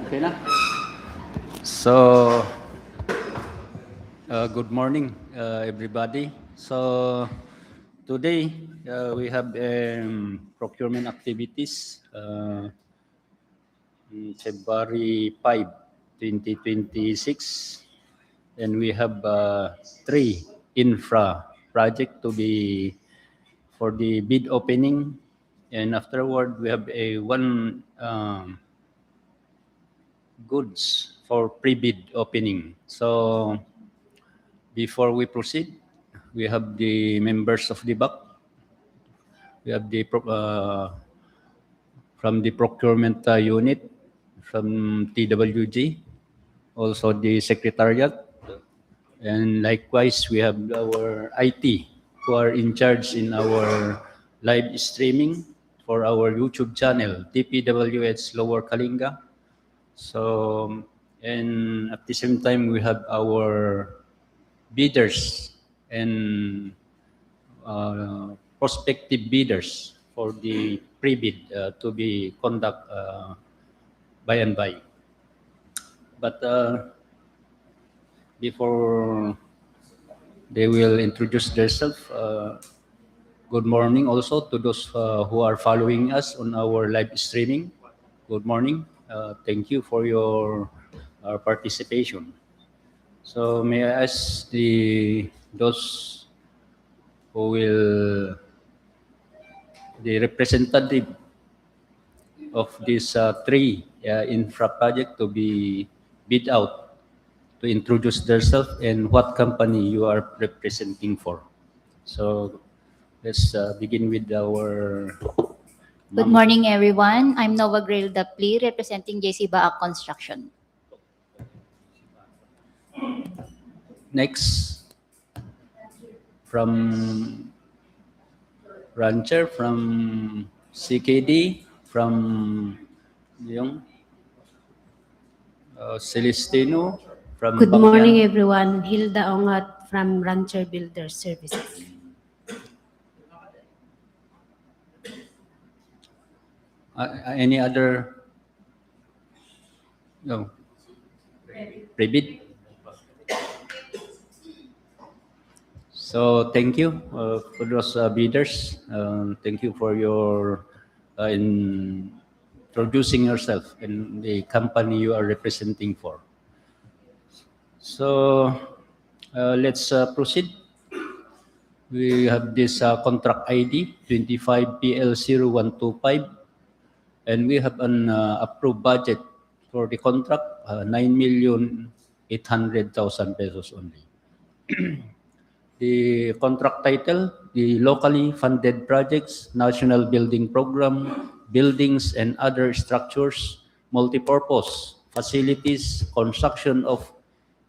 Okay na? So, good morning, everybody. So, today we have procurement activities February 5, 2026. And we have 3 infra project to be for the bid opening. And afterward, we have a one goods for pre-bid opening. So before we proceed, we have the members of the BAC. We have the from the procurement unit, from TWG, also the secretariat, and likewise we have our IT who are in charge in our live streaming for our YouTube channel, DPWH Lower Kalinga. So, and at the same time, we have our bidders and prospective bidders for the pre-bid to be conduct by and by. But before they will introduce themselves, good morning also to those who are following us on our live streaming. Good morning. Thank you for your participation. So may I ask those who will, the representative of these 3 infra project to be bid out, to introduce themselves and what company you are representing for. So let's begin with our... Good morning, everyone. I'm Nova Grail Dapli, representing JC Baak Construction. Next, from Rancher, from CKD, from yung Celestino, from Good morning, Bangyan. everyone. Hilda Ongat from Rancher Builder Services. Any other? No. Prebid. So thank you for those bidders. Thank you for your introducing yourself and the company you are representing for. So let's proceed. We have this contract ID 25PL0125, and we have an approved budget for the contract 9,800,000 pesos only. The contract title, the locally funded projects, National Building Program, buildings and other structures, multipurpose facilities, construction of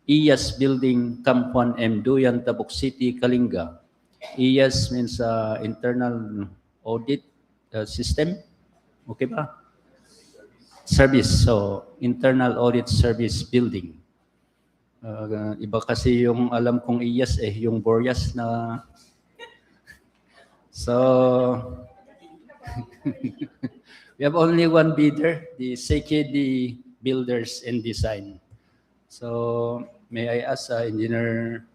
IAS building, Camp 1M, Duyan, Tabuk City, Kalinga. IAS means internal audit system. Okay ba? Service. So, internal audit service building. Iba kasi yung alam kong IAS yung Boreas na... So, we have only one bidder, the CKD Builders and Design. So, may I ask Engineer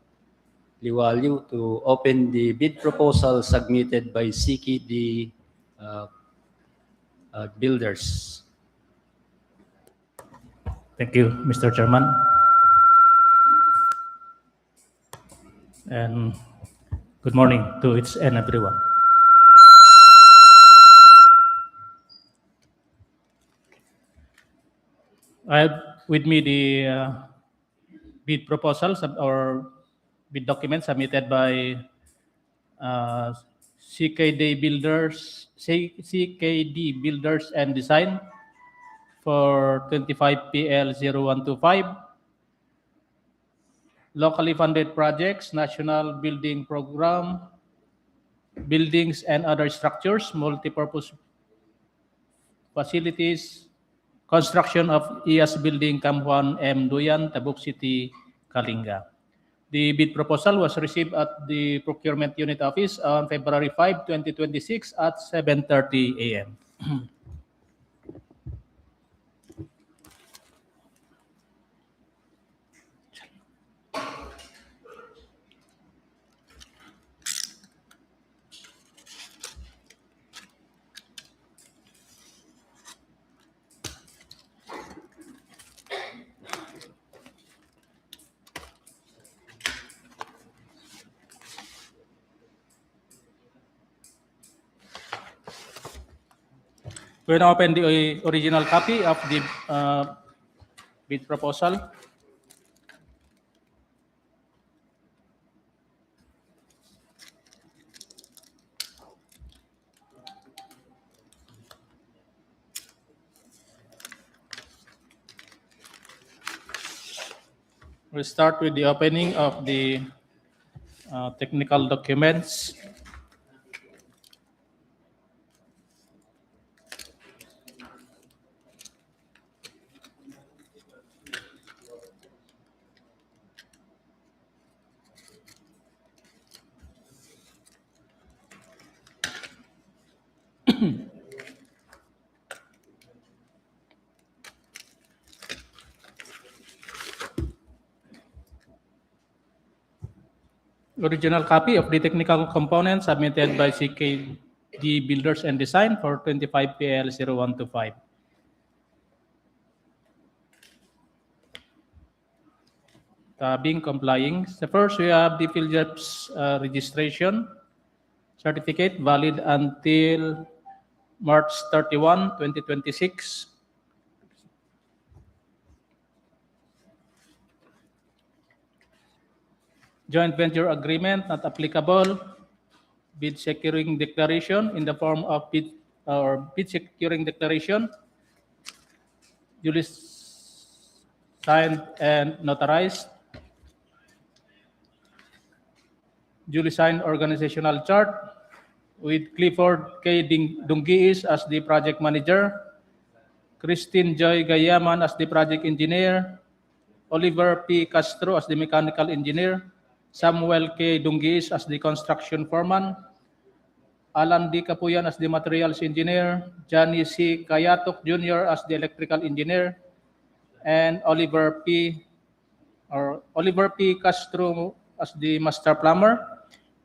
Liwaliw to open the bid proposal submitted by CKD Builders. Thank you, Mr. Chairman. And good morning to each and everyone. I have with me the bid proposals or bid documents submitted by CKD Builders and Design for 25PL0125. Locally funded projects, National Building Program, buildings and other structures, multipurpose facilities, construction of IAS building, Camp 1M, Duyan, Tabuk City, Kalinga. The bid proposal was received at the Procurement Unit Office on February 5, 2026 at 7:30 a.m. We now open the original copy of the bid proposal. We start with the opening of the technical documents. Original copy of the technical components submitted by CKD Builders and Design for 25 PL 0125. Being complying. So first, we have the PhilJobs registration certificate valid until March 31, 2026. Joint venture agreement not applicable. Bid securing declaration in the form of bid securing declaration duly signed and notarized. Duly signed organizational chart with Clifford K. Dungiis as the project manager, Christine Joy Gayaman as the project engineer, Oliver P. Castro as the mechanical engineer, Samuel K. Dungiis as the construction foreman, Alan D. Capuyan as the materials engineer, Johnny C. Kayatok Jr. as the electrical engineer, and Oliver P. Castro as the master plumber,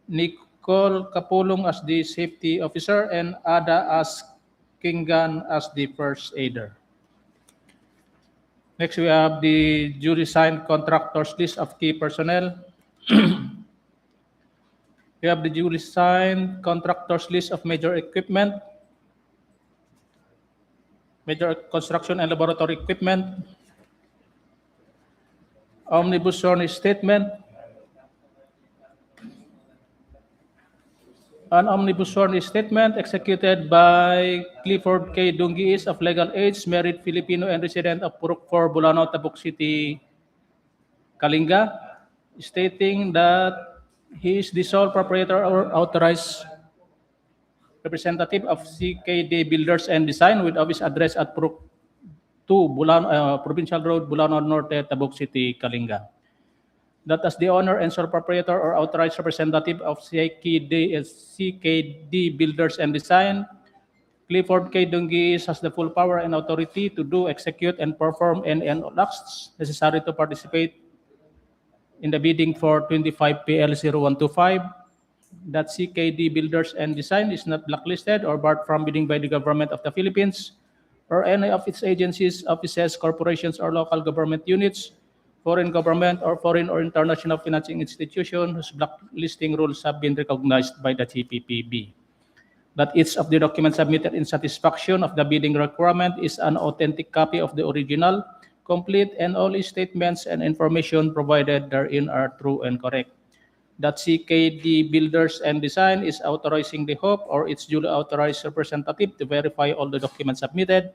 Nicole Kapulong as the safety officer, and Ada Askingan as the first aider. Next, we have the duly signed contractors list of key personnel. We have the duly signed contractors list of major equipment, major construction and laboratory equipment, omnibus sworn statement, an omnibus sworn statement executed by Clifford K. Dungiis of legal age, married Filipino and resident of Purok 4, Bulano, Tabuk City, Kalinga, stating that he is the sole proprietor or authorized representative of CKD Builders and Design with office address at Purok 2, Provincial Road, Bulano Norte, Tabuk City, Kalinga. That as the owner and sole proprietor or authorized representative of CKD Builders and Design, Clifford K. Dungiis has the full power and authority to do, execute, and perform any acts necessary to participate in the bidding for 25 PL 0125, that CKD Builders and Design is not blacklisted or barred from bidding by the government of the Philippines or any of its agencies, offices, corporations, or local government units, foreign government, or foreign or international financing institution whose blacklisting rules have been recognized by the TPPB. That each of the documents submitted in satisfaction of the bidding requirement is an authentic copy of the original, complete, and all statements and information provided therein are true and correct. That CKD Builders and Design is authorizing the HOP or its duly authorized representative to verify all the documents submitted.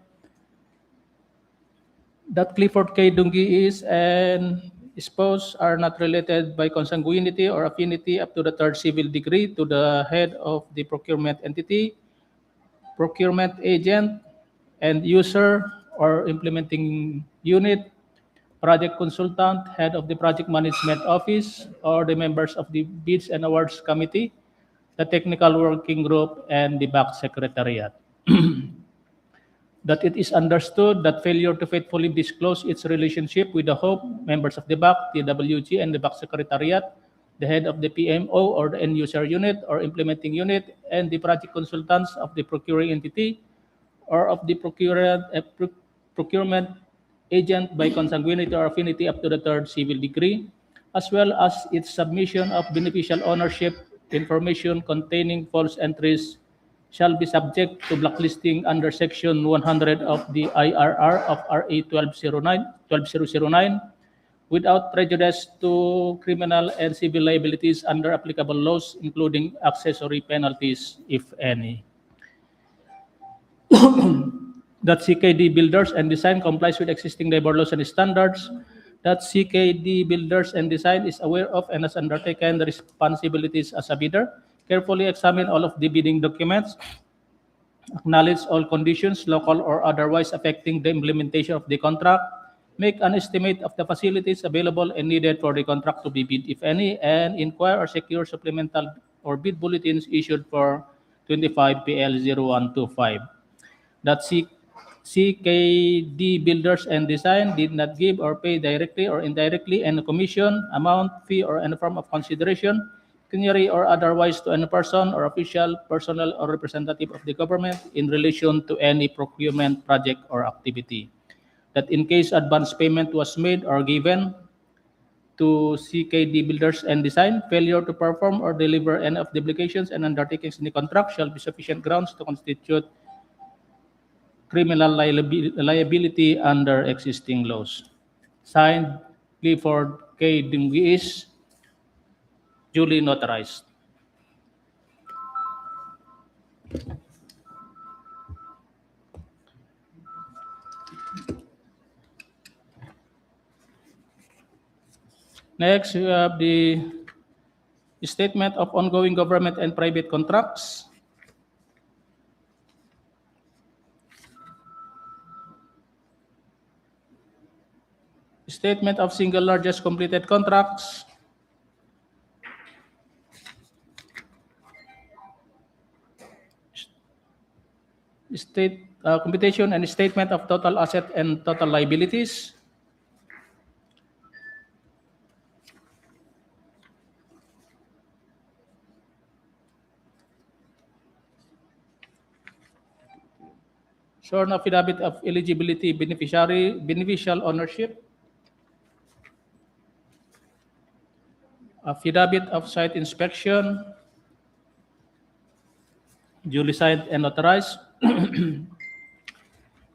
That Clifford K. Dungiis and spouse are not related by consanguinity or affinity up to the third civil degree to the head of the procurement entity, procurement agent, and user or implementing unit, project consultant, head of the project management office, or the members of the bids and awards committee, the technical working group, and the BAC secretariat. That it is understood that failure to faithfully disclose its relationship with the HOPE, members of the BAC, the WG, and the BAC secretariat, the head of the PMO or the end user unit or implementing unit, and the project consultants of the procuring entity or of the procurement agent by consanguinity or affinity up to the third civil degree, as well as its submission of beneficial ownership information containing false entries shall be subject to blacklisting under Section 100 of the IRR of RA 12009 without prejudice to criminal and civil liabilities under applicable laws, including accessory penalties, if any. That CKD Builders and Design complies with existing labor laws and standards. That CKD Builders and Design is aware of and has undertaken the responsibilities as a bidder, carefully examine all of the bidding documents, acknowledge all conditions, local or otherwise, affecting the implementation of the contract, make an estimate of the facilities available and needed for the contract to be bid, if any, and inquire or secure supplemental or bid bulletins issued for 25 PL 0125. That CKD Builders and Design did not give or pay directly or indirectly any commission, amount, fee, or any form of consideration, pecuniary or otherwise, to any person or official, personnel, or representative of the government in relation to any procurement project or activity. That in case advance payment was made or given to CKD Builders and Design, failure to perform or deliver any of the obligations and undertakings in the contract shall be sufficient grounds to constitute criminal liability under existing laws. Signed, Clifford K. Dunguis, duly notarized. Next, we have the statement of ongoing government and private contracts. Statement of single largest completed contracts. Computation and statement of total asset and total liabilities. Sworn affidavit of eligibility, beneficial ownership. Affidavit of site inspection, duly signed and notarized.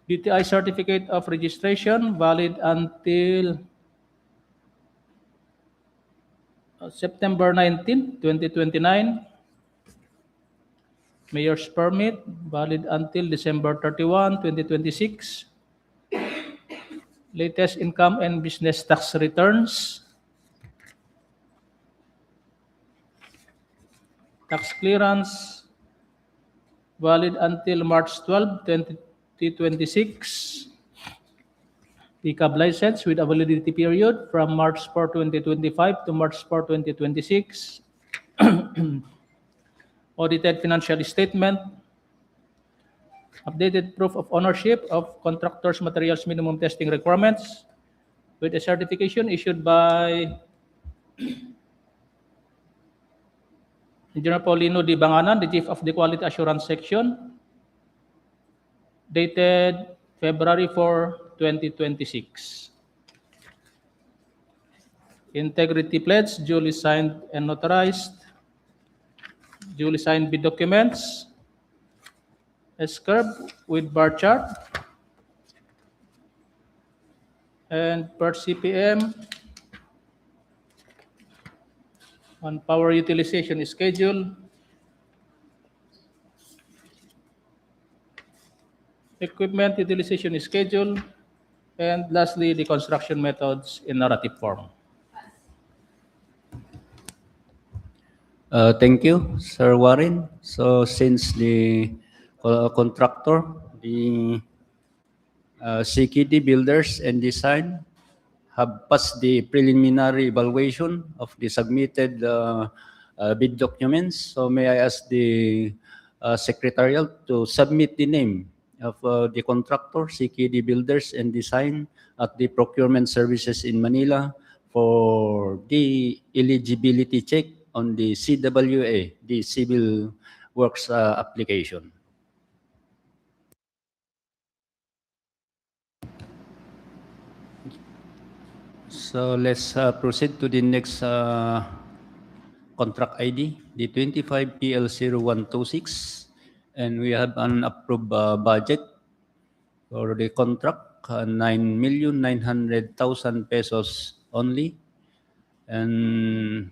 DTI certificate of registration, valid until September 19, 2029. Mayor's permit, valid until December 31, 2026. Latest income and business tax returns. Tax clearance, valid until March 12, 2026. PCAB license with a validity period from March 4, 2025 to March 4, 2026. Audited financial statement. Updated proof of ownership of contractors' materials minimum testing requirements with a certification issued by Engineer Paulino D. Banganan, the Chief of the Quality Assurance Section, dated February 4, 2026. Integrity pledge, duly signed and notarized. Duly signed bid documents. S-curve with bar chart. And per CPM. On power utilization schedule. Equipment utilization schedule. And lastly, the construction methods in narrative form. Thank you, Sir Warren. So since the contractor, the CKD Builders and Design have passed the preliminary evaluation of the submitted bid documents, so may I ask the Secretariat to submit the name of the contractor, CKD Builders and Design, at the procurement services in Manila for the eligibility check on the CWA, the Civil Works application. So let's proceed to the next contract ID, the 25 PL0126, And we have an approved budget for the contract, 9,900,000 pesos only. And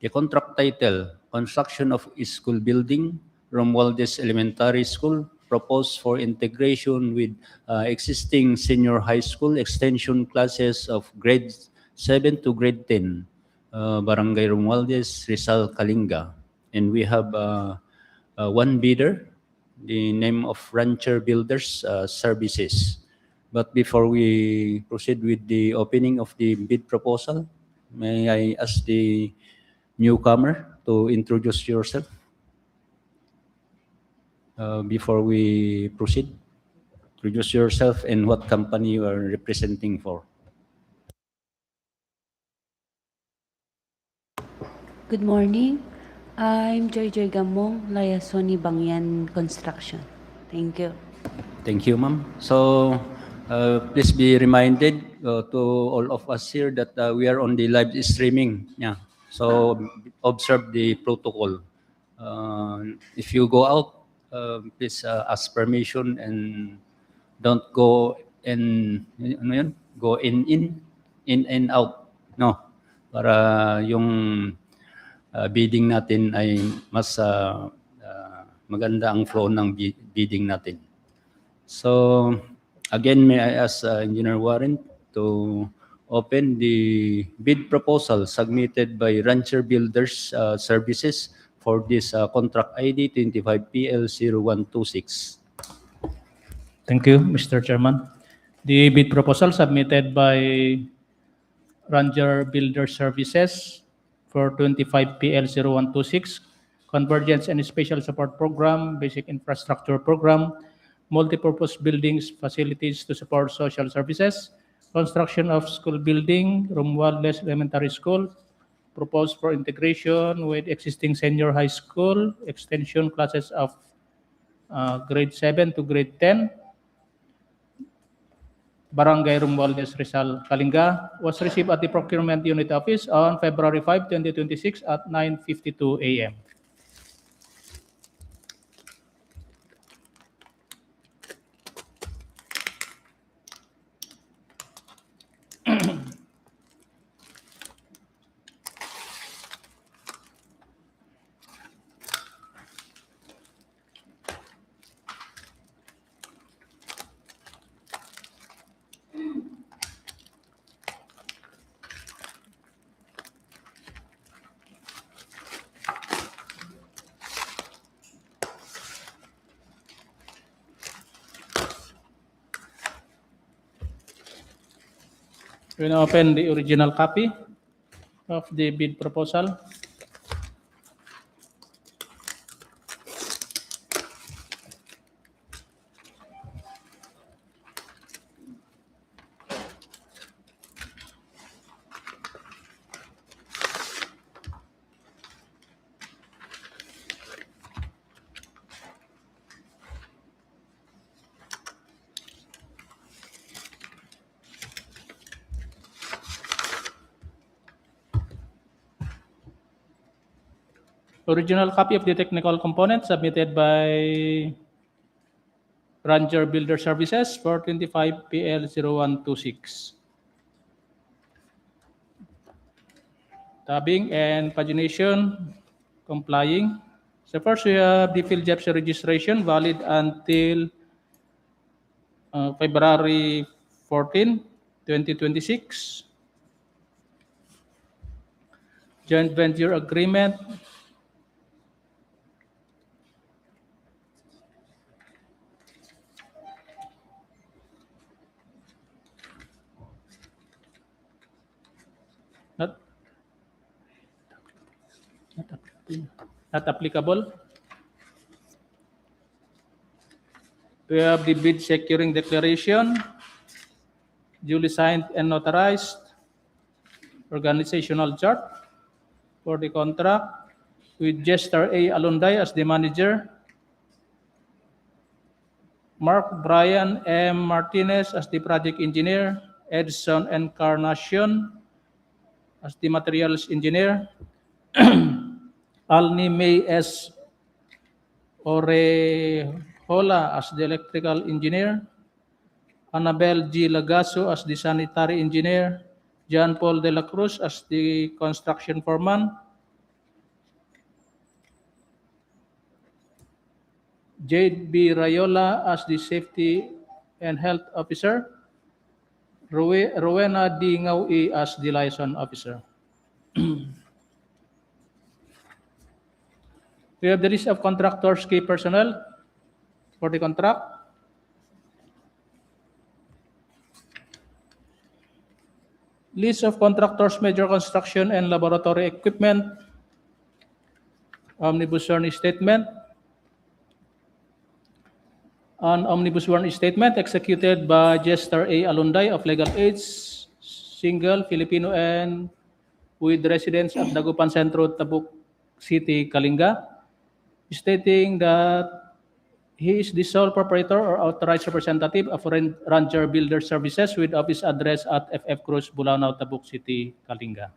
the contract title, Construction of School Building, Romualdez Elementary School, proposed for integration with existing senior high school extension classes of grade 7 to grade 10, Barangay Romualdez, Rizal, Kalinga. And we have one bidder, the name of Rancher Builders Services. But before we proceed with the opening of the bid proposal, may I ask the newcomer to introduce yourself before we proceed? Introduce yourself and what company you are representing for. Good morning. I'm Joy Gamong, Layasoni Bangyan Construction. Thank you. Thank you, ma'am. So please be reminded to all of us here that we are on the live streaming. Yeah. So observe the protocol. If you go out, please ask permission and don't go ano yun? Go in and out. No. Para yung bidding natin ay mas maganda ang flow ng bidding natin. So, again, may I ask Engineer Warren to open the bid proposal submitted by Rancher Builders Services for this contract ID 25PL0126. Thank you, Mr. Chairman. The bid proposal submitted by Ranger Builder Services for 25PL0126, Convergence and Special Support Program, Basic Infrastructure Program, Multipurpose Buildings, Facilities to Support Social Services, Construction of School Building, Romualdez Elementary School, proposed for integration with existing senior high school, extension classes of grade 7 to grade 10, Barangay Romualdez, Rizal, Kalinga, was received at the Procurement Unit Office on February 5, 2026 at 9:52 a.m. We now open the original copy of the bid proposal. Original copy of the technical component submitted by Ranger Builder Services for 25PL0126. Tabbing and pagination complying. So first we have the PhilJEPS registration valid until February 14, 2026. Joint venture agreement. Not applicable. We have the bid securing declaration, duly signed and notarized, organizational chart for the contract with Jester A. Alunday as the manager, Mark Brian M. Martinez as the project engineer, Edson Encarnacion as the materials engineer, Alni May S. Orejola as the electrical engineer, Annabel G. Lagaso as the sanitary engineer, John Paul de la Cruz as the construction foreman, Jade B. Rayola as the safety and health officer, Rowena D. Ngawi as the liaison officer. We have the list of contractors' key personnel for the contract. List of contractors, major construction and laboratory equipment. Omnibus sworn statement. An omnibus sworn statement executed by Jester A. Alunday of Legal Aids, single Filipino and with residence at Dagupan Centro, Tabuk City, Kalinga, stating that he is the sole proprietor or authorized representative of Ranger Builder Services with office address at FF Cruz, Bulanao, Tabuk City, Kalinga.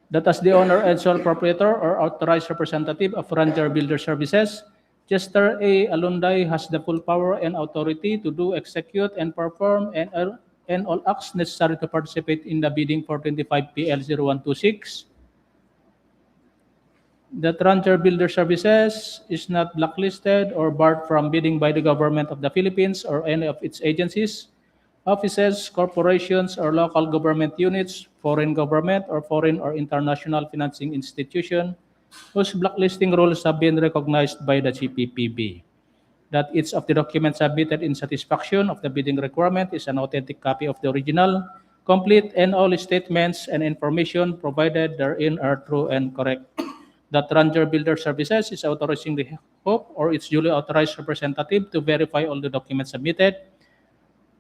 That as the owner and sole proprietor or authorized representative of Ranger Builder Services, Jester A. Alunday has the full power and authority to do, execute, and perform and all acts necessary to participate in the bidding for 25 PL0126. That Ranger Builder Services is not blacklisted or barred from bidding by the government of the Philippines or any of its agencies, offices, corporations, or local government units, foreign government, or foreign or international financing institution whose blacklisting rules have been recognized by the GPPB. That each of the documents submitted in satisfaction of the bidding requirement is an authentic copy of the original, complete, and all statements and information provided therein are true and correct. That Ranger Builder Services is authorizing the HOPE or its duly authorized representative to verify all the documents submitted.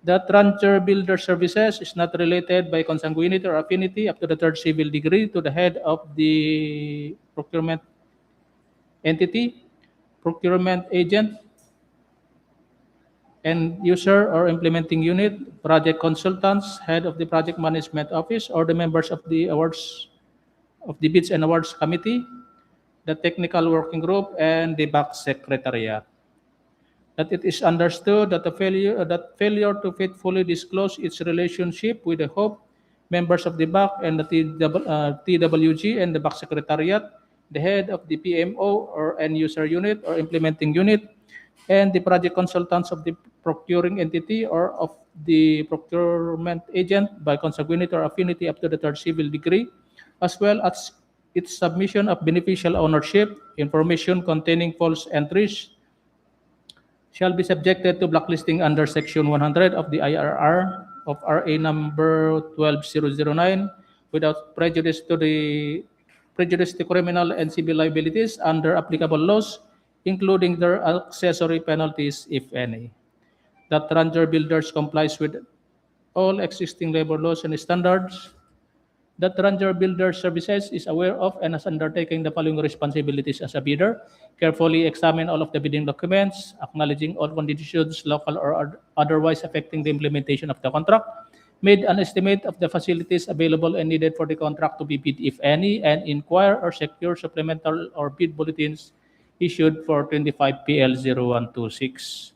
That Ranger Builder Services is not related by consanguinity or affinity up to the third civil degree to the head of the procurement entity, procurement agent, and user or implementing unit, project consultants, head of the project management office, or the members of the bids and awards committee, the technical working group, and the back secretariat. That it is understood that failure to faithfully disclose its relationship with the HOPE, members of the BAC and the TWG and the BAC Secretariat, the head of the PMO or end user unit or implementing unit, and the project consultants of the procuring entity or of the procurement agent by consanguinity or affinity up to the third civil degree, as well as its submission of beneficial ownership, information containing false entries, shall be subjected to blacklisting under Section 100 of the IRR of RA number 12009 without prejudice to criminal and civil liabilities under applicable laws, including their accessory penalties, if any. That Ranger Builders complies with all existing labor laws and standards. That Ranger Builder Services is aware of and has undertaken the following responsibilities as a bidder: carefully examine all of the bidding documents, acknowledging all conditions, local or otherwise affecting the implementation of the contract, made an estimate of the facilities available and needed for the contract to be bid, if any, and inquire or secure supplemental or bid bulletins issued for 25 PL0126.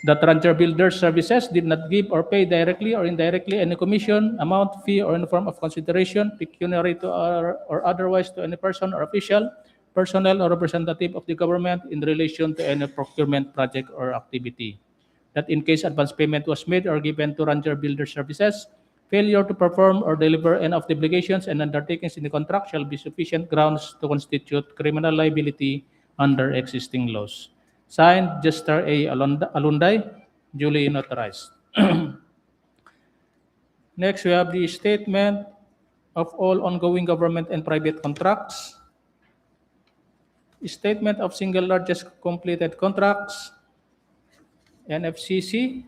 That Ranger Builder Services did not give or pay directly or indirectly any commission, amount, fee, or any form of consideration, pecuniary to or otherwise to any person or official, personnel, or representative of the government in relation to any procurement project or activity. That in case advance payment was made or given to Ranger Builder Services, failure to perform or deliver any of the obligations and undertakings in the contract shall be sufficient grounds to constitute criminal liability under existing laws. Signed, Jester A. Alunday, duly notarized. Next, we have the statement of all ongoing government and private contracts. Statement of single largest completed contracts, NFCC.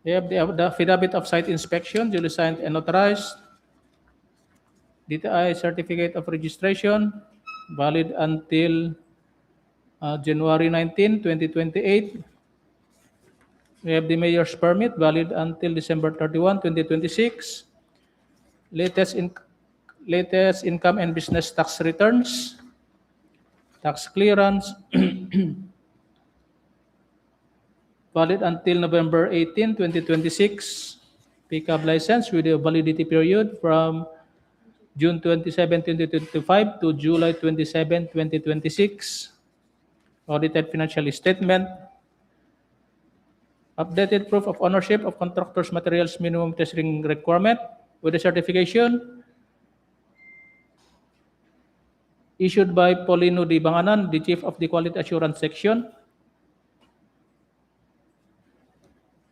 We have the affidavit of site inspection, duly signed and notarized. DTI certificate of registration, valid until January 19, 2028. We have the mayor's permit, valid until December 31, 2026. Latest income and business tax returns, tax clearance, valid until November 18, 2026. Pickup license with a validity period from June 27, 2025 to July 27, 2026. Audited financial statement, updated proof of ownership of contractors' materials minimum testing requirement with a certification issued by Paulino D. Banganan, the Chief of the Quality Assurance Section,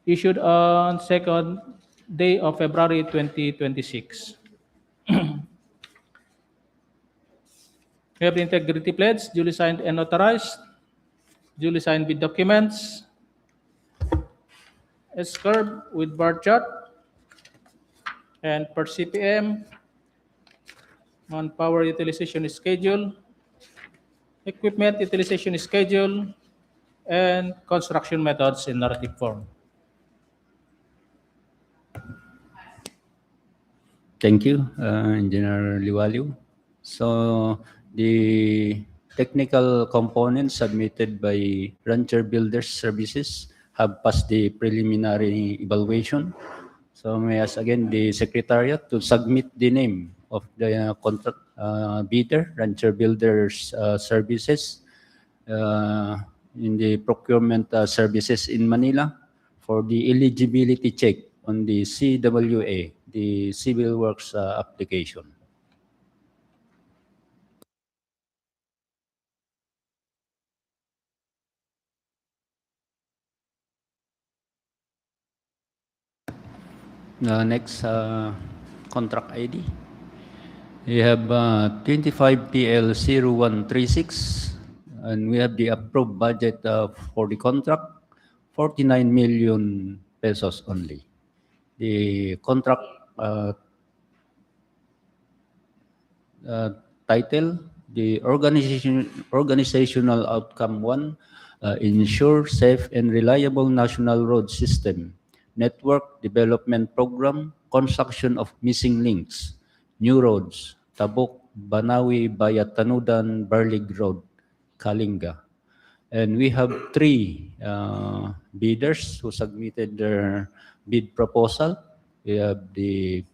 issued on 2nd day of February 2026. We have the integrity pledge, duly signed and authorized, duly signed with documents, S-curve with bar chart, and per CPM, manpower utilization schedule, equipment utilization schedule, and construction methods in narrative form. Thank you, Engineer Liwaliw. So the technical components submitted by Rancher Builders Services have passed the preliminary evaluation. So may I ask again the Secretariat to submit the name of the contract bidder, Rancher Builders Services, in the procurement services in Manila for the eligibility check on the CWA, the Civil Works application. Next, contract ID. We have 25PL0136, and we have the approved budget for the contract, 49 million pesos only. The contract title, the organizational outcome 1, ensure safe and reliable national road system, network development program, construction of missing links, new roads, Tabuk, Banawi, Bayat-Tanudan, Barlig Road, Kalinga. And we have 3 bidders who submitted their bid proposal. We have the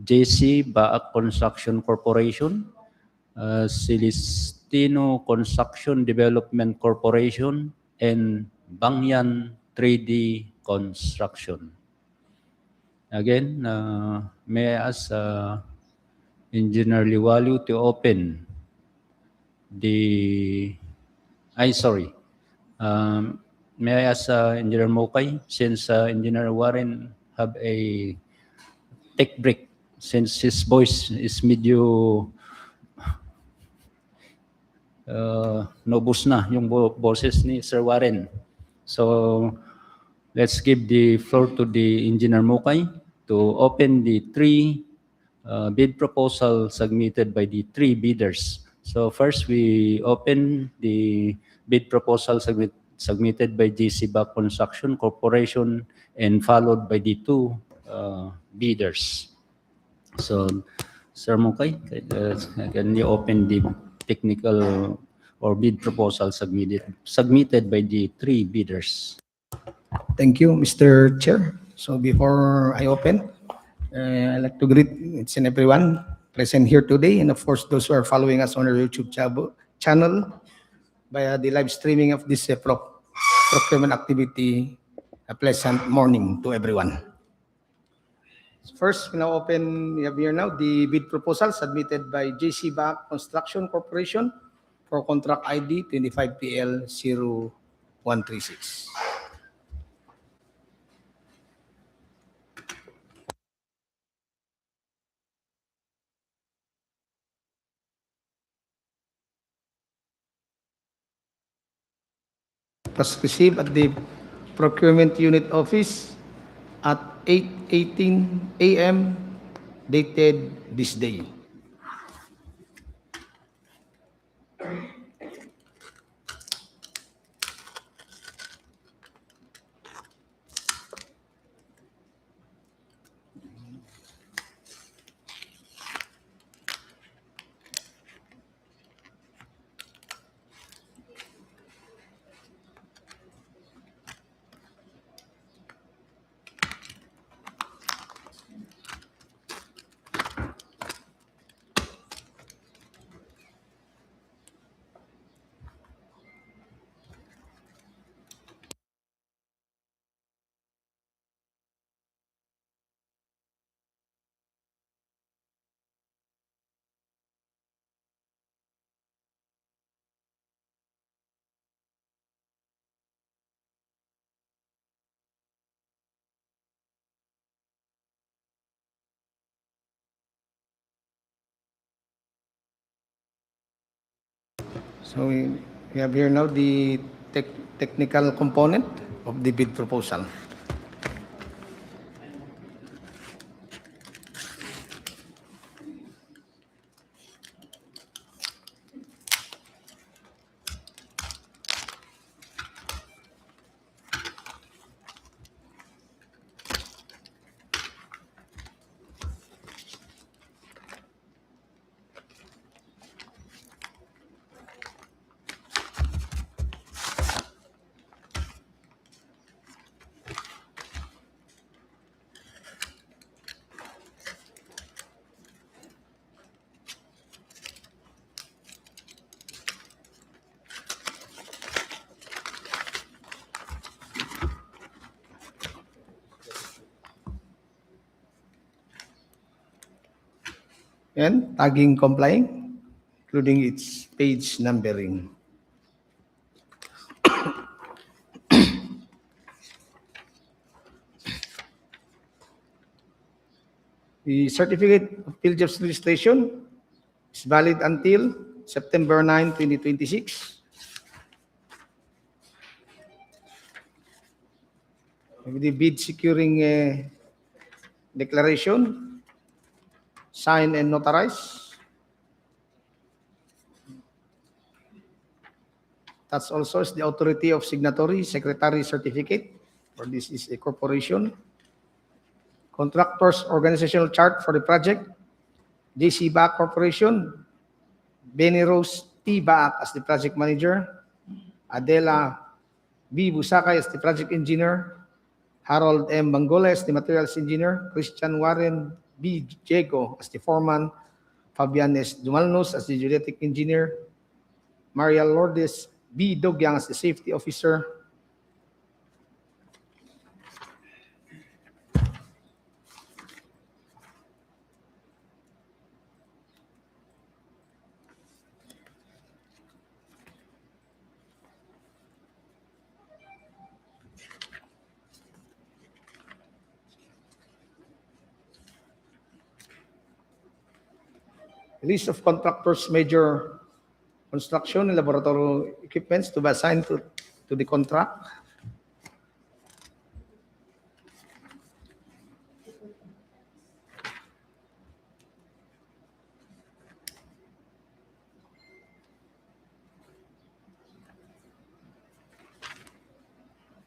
JC Baak Construction Corporation, Celestino Construction Development Corporation, and Bangyan 3D Construction. Again, may I ask Engineer Liwaliw to open the... sorry. May I ask Engineer Mokay, since Engineer Warren have a tech break, since his voice is medyo nobus na yung boses ni Sir Warren. So let's give the floor to the Engineer Mokay to open the 3 bid proposal submitted by the 3 bidders. So first we open the bid proposal submitted by GC Back Construction Corporation and followed by the 2 bidders. So, Sir Mokay, can you open the technical or bid proposal submitted by the 3 bidders? Thank you, Mr. Chair. So before I open, I'd like to greet each and everyone present here today, and of course those who are following us on our YouTube channel via the live streaming of this procurement activity. A pleasant morning to everyone. First, we now open, we have here now the bid proposal submitted by JC Back Construction Corporation for contract ID 25PL0136. Was received at the Procurement Unit Office at 8:18 a.m. dated this day. So we have here now the technical component of the bid proposal. And tagging complying, including its page numbering. The certificate of field jobs registration is valid until September 9, 2026. With the bid securing declaration, signed and notarized. That's also is the authority of signatory secretary certificate, or this is a corporation. Contractors organizational chart for the project, JC Back Corporation, Benny Rose T. Baak as the project manager, Adela B. Busakay as the project engineer, Harold M. Bangola as the materials engineer, Christian Warren B. Diego as the foreman, Fabian S. Dumalnos as the geodetic engineer, Maria Lourdes B. Dogyang as the safety officer, list of contractors' major construction and laboratory equipments to be assigned to the contract.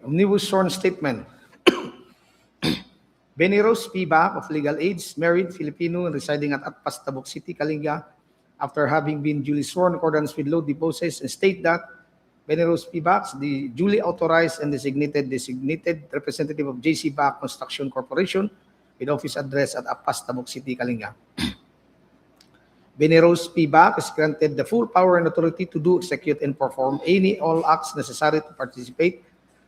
Omnibus sworn statement. Benny Rose P. Baak of legal age, married, Filipino, and residing at Atpas, Tabuk City, Kalinga, after having been duly sworn in accordance with law, deposes and state that Benny Rose P. Baak, the duly authorized and designated representative of JC Baak Construction Corporation with office address at Atpas, Tabuk City, Kalinga. Benny Rose P. Baak is granted the full power and authority to do, execute, and perform all acts necessary to participate,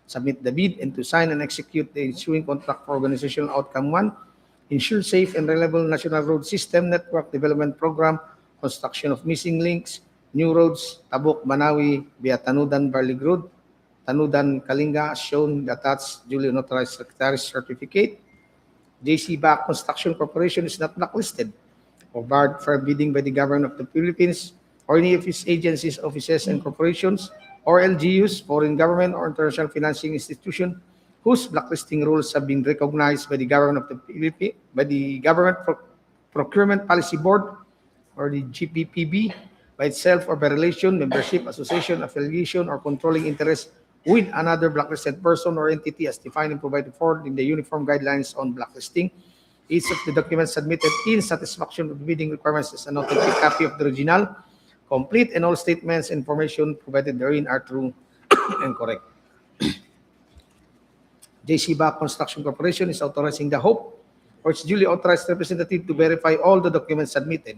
submit the bid, and to sign and execute the ensuing contract for organizational outcome 1, ensure safe and reliable national road system network development program, construction of missing links, new roads, Tabuk, Manawi, via Tanudan, Barlig Road, Tanudan, Kalinga, shown the attached duly notarized secretary's certificate. JC Baak Construction Corporation is not blacklisted or barred for bidding by the government of the Philippines or any of its agencies, offices, and corporations, or LGUs, foreign government or international financing institution whose blacklisting rules have been recognized by the government of the Philippines, by the Government Procurement Policy Board, or the GPPB, by itself or by relation, membership, association, affiliation, or controlling interest with another blacklisted person or entity as defined and provided for in the Uniform Guidelines on Blacklisting. Each of the documents submitted in satisfaction of the bidding requirements is an authentic copy of the original, complete, and all statements and information provided therein are true and correct. JC Baak Construction Corporation is authorizing the HOPE or its duly authorized representative to verify all the documents submitted.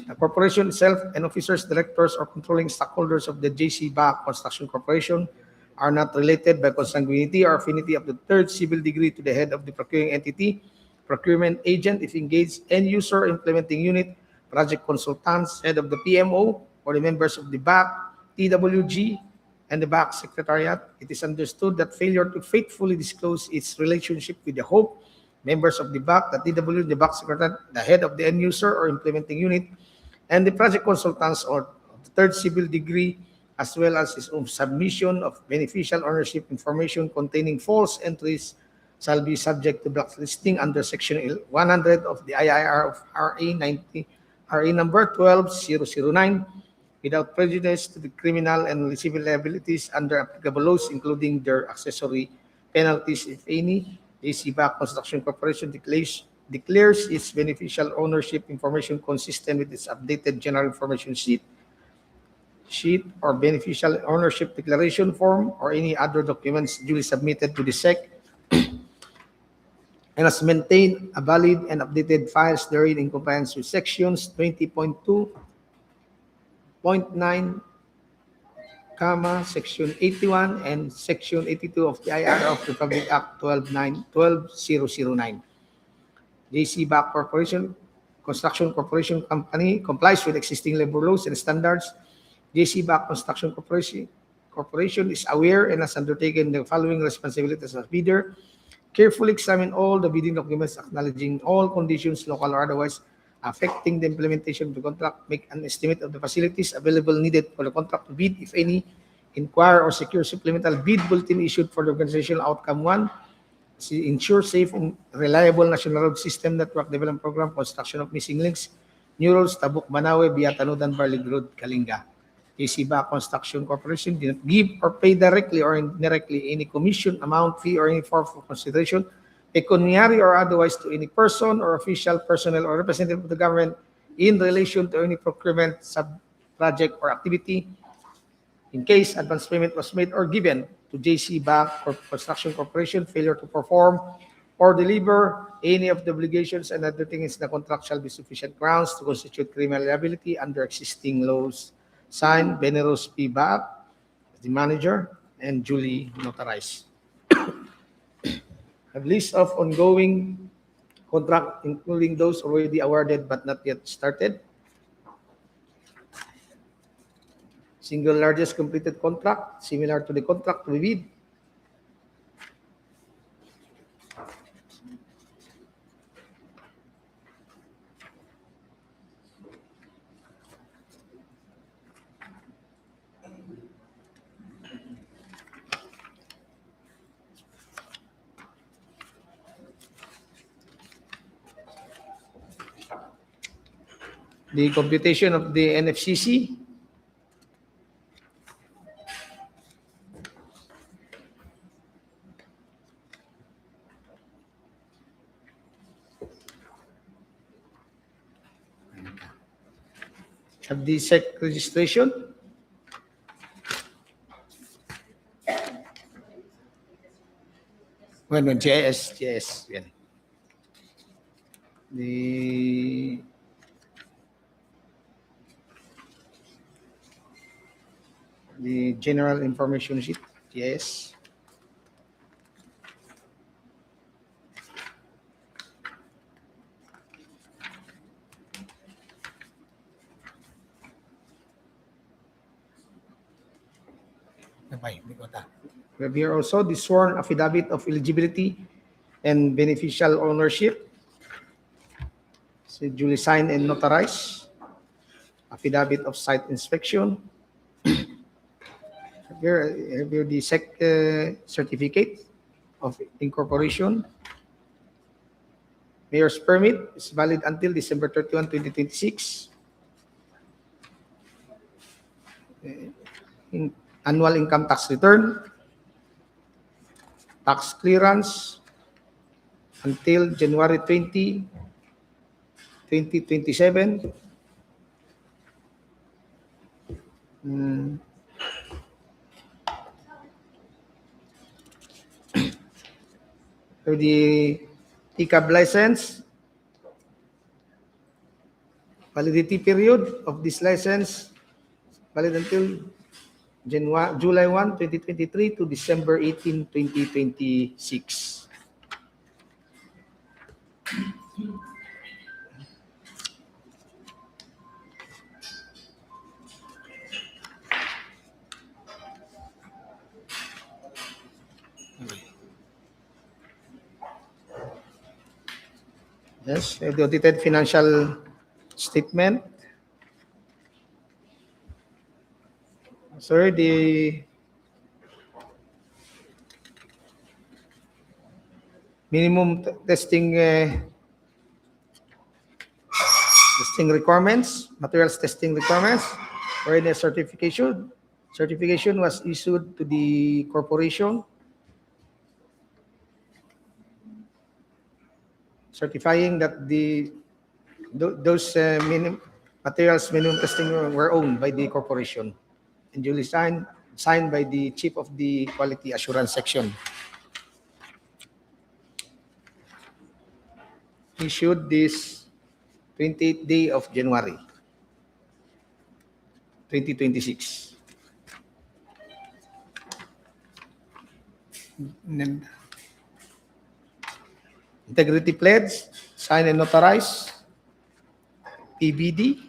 The corporation itself and officers, directors, or controlling stockholders of the JC Baak Construction Corporation are not related by consanguinity or affinity of the third civil degree to the head of the procuring entity, procurement agent if engaged, end user, implementing unit, project consultants, head of the PMO, or the members of the BAC, TWG, and the BAC Secretariat. It is understood that failure to faithfully disclose its relationship with the HOPE, members of the BAC, the TWG, the BAC Secretariat, the head of the end user or implementing unit, and the project consultants or third civil degree, as well as his own submission of beneficial ownership information containing false entries shall be subject to blacklisting under Section 100 of the IIR of RA number 12009, without prejudice to the criminal and civil liabilities under applicable laws, including their accessory penalties, if any. JC Back Construction Corporation declares its beneficial ownership information consistent with its updated general information sheet or beneficial ownership declaration form or any other documents duly submitted to the SEC, and has maintained a valid and updated files therein in compliance with sections 20.2.9, Section 81 and Section 82 of the IR of Republic Act 12009. JC Back Construction Corporation Company complies with existing labor laws and standards. JC Back Construction Corporation is aware and has undertaken the following responsibilities as bidder: carefully examine all the bidding documents, acknowledging all conditions, local or otherwise, affecting the implementation of the contract, make an estimate of the facilities available needed for the contract to bid, if any, inquire or secure supplemental bid bulletin issued for the organizational outcome 1, ensure safe and reliable national road system network development program, construction of missing links, new roads, Tabuk, Manawe, Biatanudan, Barlig Road, Kalinga. JC Back Construction Corporation did not give or pay directly or indirectly any commission, amount, fee, or any form of consideration, pecuniary or otherwise, to any person or official, personnel, or representative of the government in relation to any procurement, sub-project, or activity, in case advance payment was made or given to JC Back Construction Corporation, failure to perform or deliver any of the obligations and other things in the contract shall be sufficient grounds to constitute criminal liability under existing laws. Signed, Beneros P. Back, the manager, and duly notarized. A list of ongoing contract, including those already awarded but not yet started. Single largest completed contract, similar to the contract to be bid. The computation of the NFCC. Have the SEC registration. Bueno, GIS, yan. The general information sheet, GIS. We have here also the sworn affidavit of eligibility and beneficial ownership. So duly signed and notarized. Affidavit of site inspection. Here the SEC certificate of incorporation. Mayor's permit is valid until December 31, 2026. Annual income tax return. Tax clearance until January 20, 2027. For the TCAB license, validity period of this license valid until July 1, 2023 to December 18, 2026. Yes, the audited financial statement. Sir, the minimum testing requirements, materials testing requirements, wherein a certification was issued to the corporation certifying that those materials minimum testing were owned by the corporation and duly signed by the chief of the quality assurance section. Issued this 28th day of January 2026. And then, integrity pledge, signed and notarized, PBD,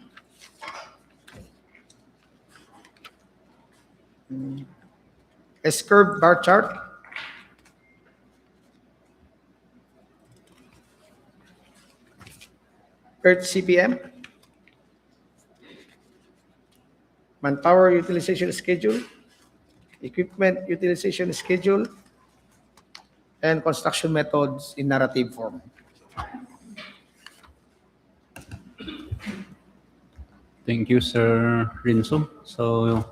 S-curve bar chart, Earth CPM, manpower utilization schedule, equipment utilization schedule, and construction methods in narrative form. Thank you, Sir Rinso. So,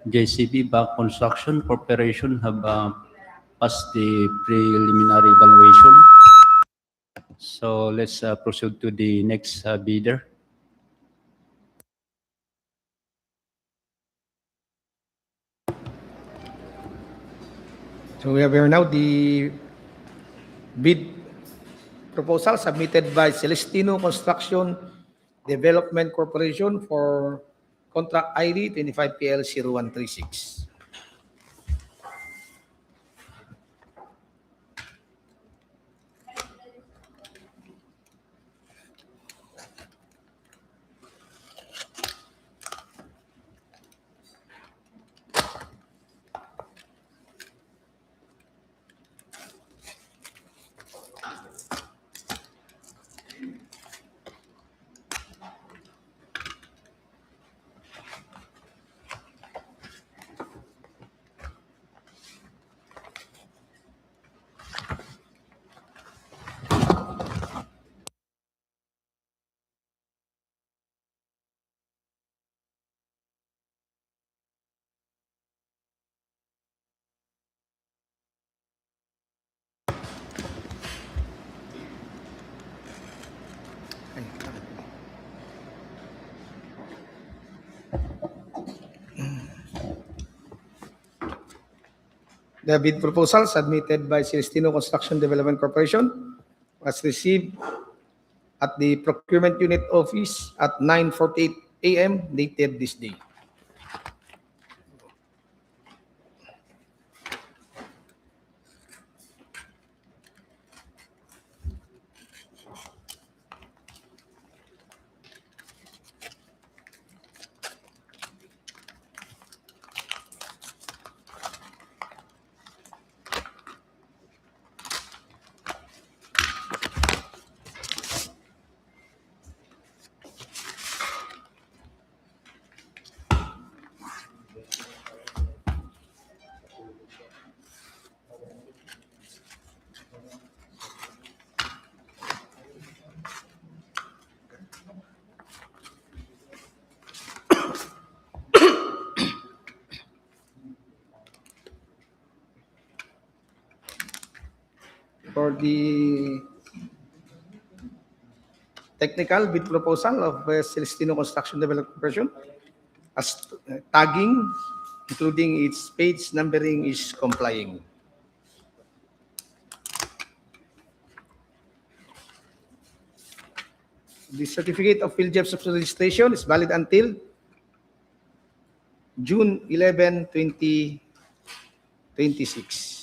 JCB Back Construction Corporation have passed the preliminary evaluation. So, let's proceed to the next bidder. So we have here now the bid proposal submitted by Celestino Construction Development Corporation for contract ID 25PL0136. The bid proposal submitted by Celestino Construction Development Corporation was received at the Procurement Unit Office at 9:48 a.m. dated this day. For the technical bid proposal of Celestino Construction Development Corporation, as tagging, including its page numbering, is complying. The certificate of field jobs of registration is valid until June 11, 2026.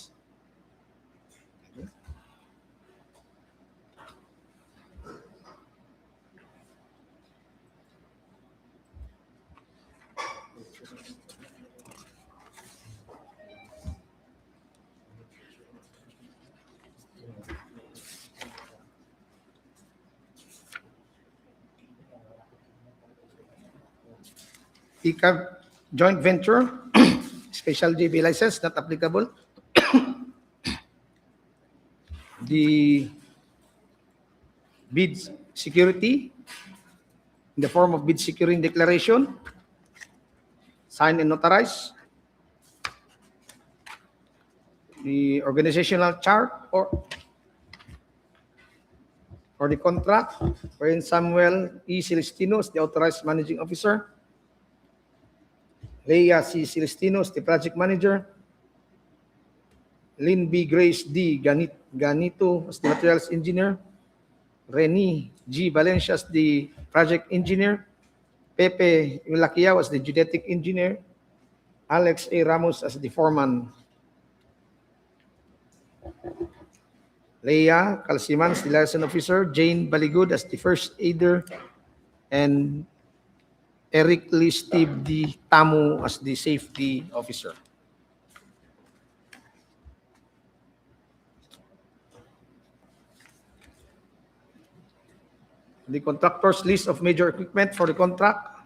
ICAV joint venture special JB license, not applicable. The bid security in the form of bid securing declaration, signed and notarized. The organizational chart or the contract, wherein Samuel E. Celestino is the authorized managing officer, Leia C. Celestino is the project manager, Lynn B. Grace D. Ganito as the materials engineer, Rene G. Valencia as the project engineer, Pepe Laquiao as the geodetic engineer, Alex A. Ramos as the foreman, Leia Calciman as the liaison officer, Jane Baligud as the first aider, and Eric Lee Steve D. Tamu as the safety officer. The contractor's list of major equipment for the contract.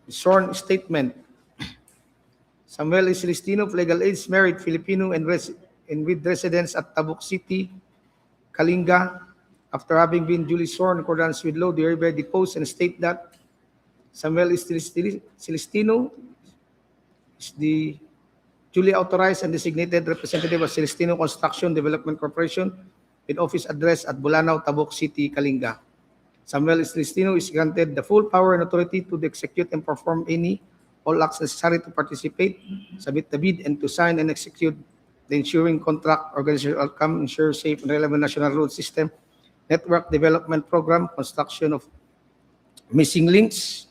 The sworn statement. Samuel E. Celestino of legal age, married Filipino and with residence at Tabuk City, Kalinga. After having been duly sworn in accordance with law, they hereby depose and state that Samuel E. Celestino is the duly authorized and designated representative of Celestino Construction Development Corporation with office address at Bulanao, Tabuk City, Kalinga. Samuel E. Celestino is granted the full power and authority to execute and perform all acts necessary to participate, submit the bid, and to sign and execute the ensuring contract, organizational outcome, ensure safe and relevant national road system, network development program, construction of missing links,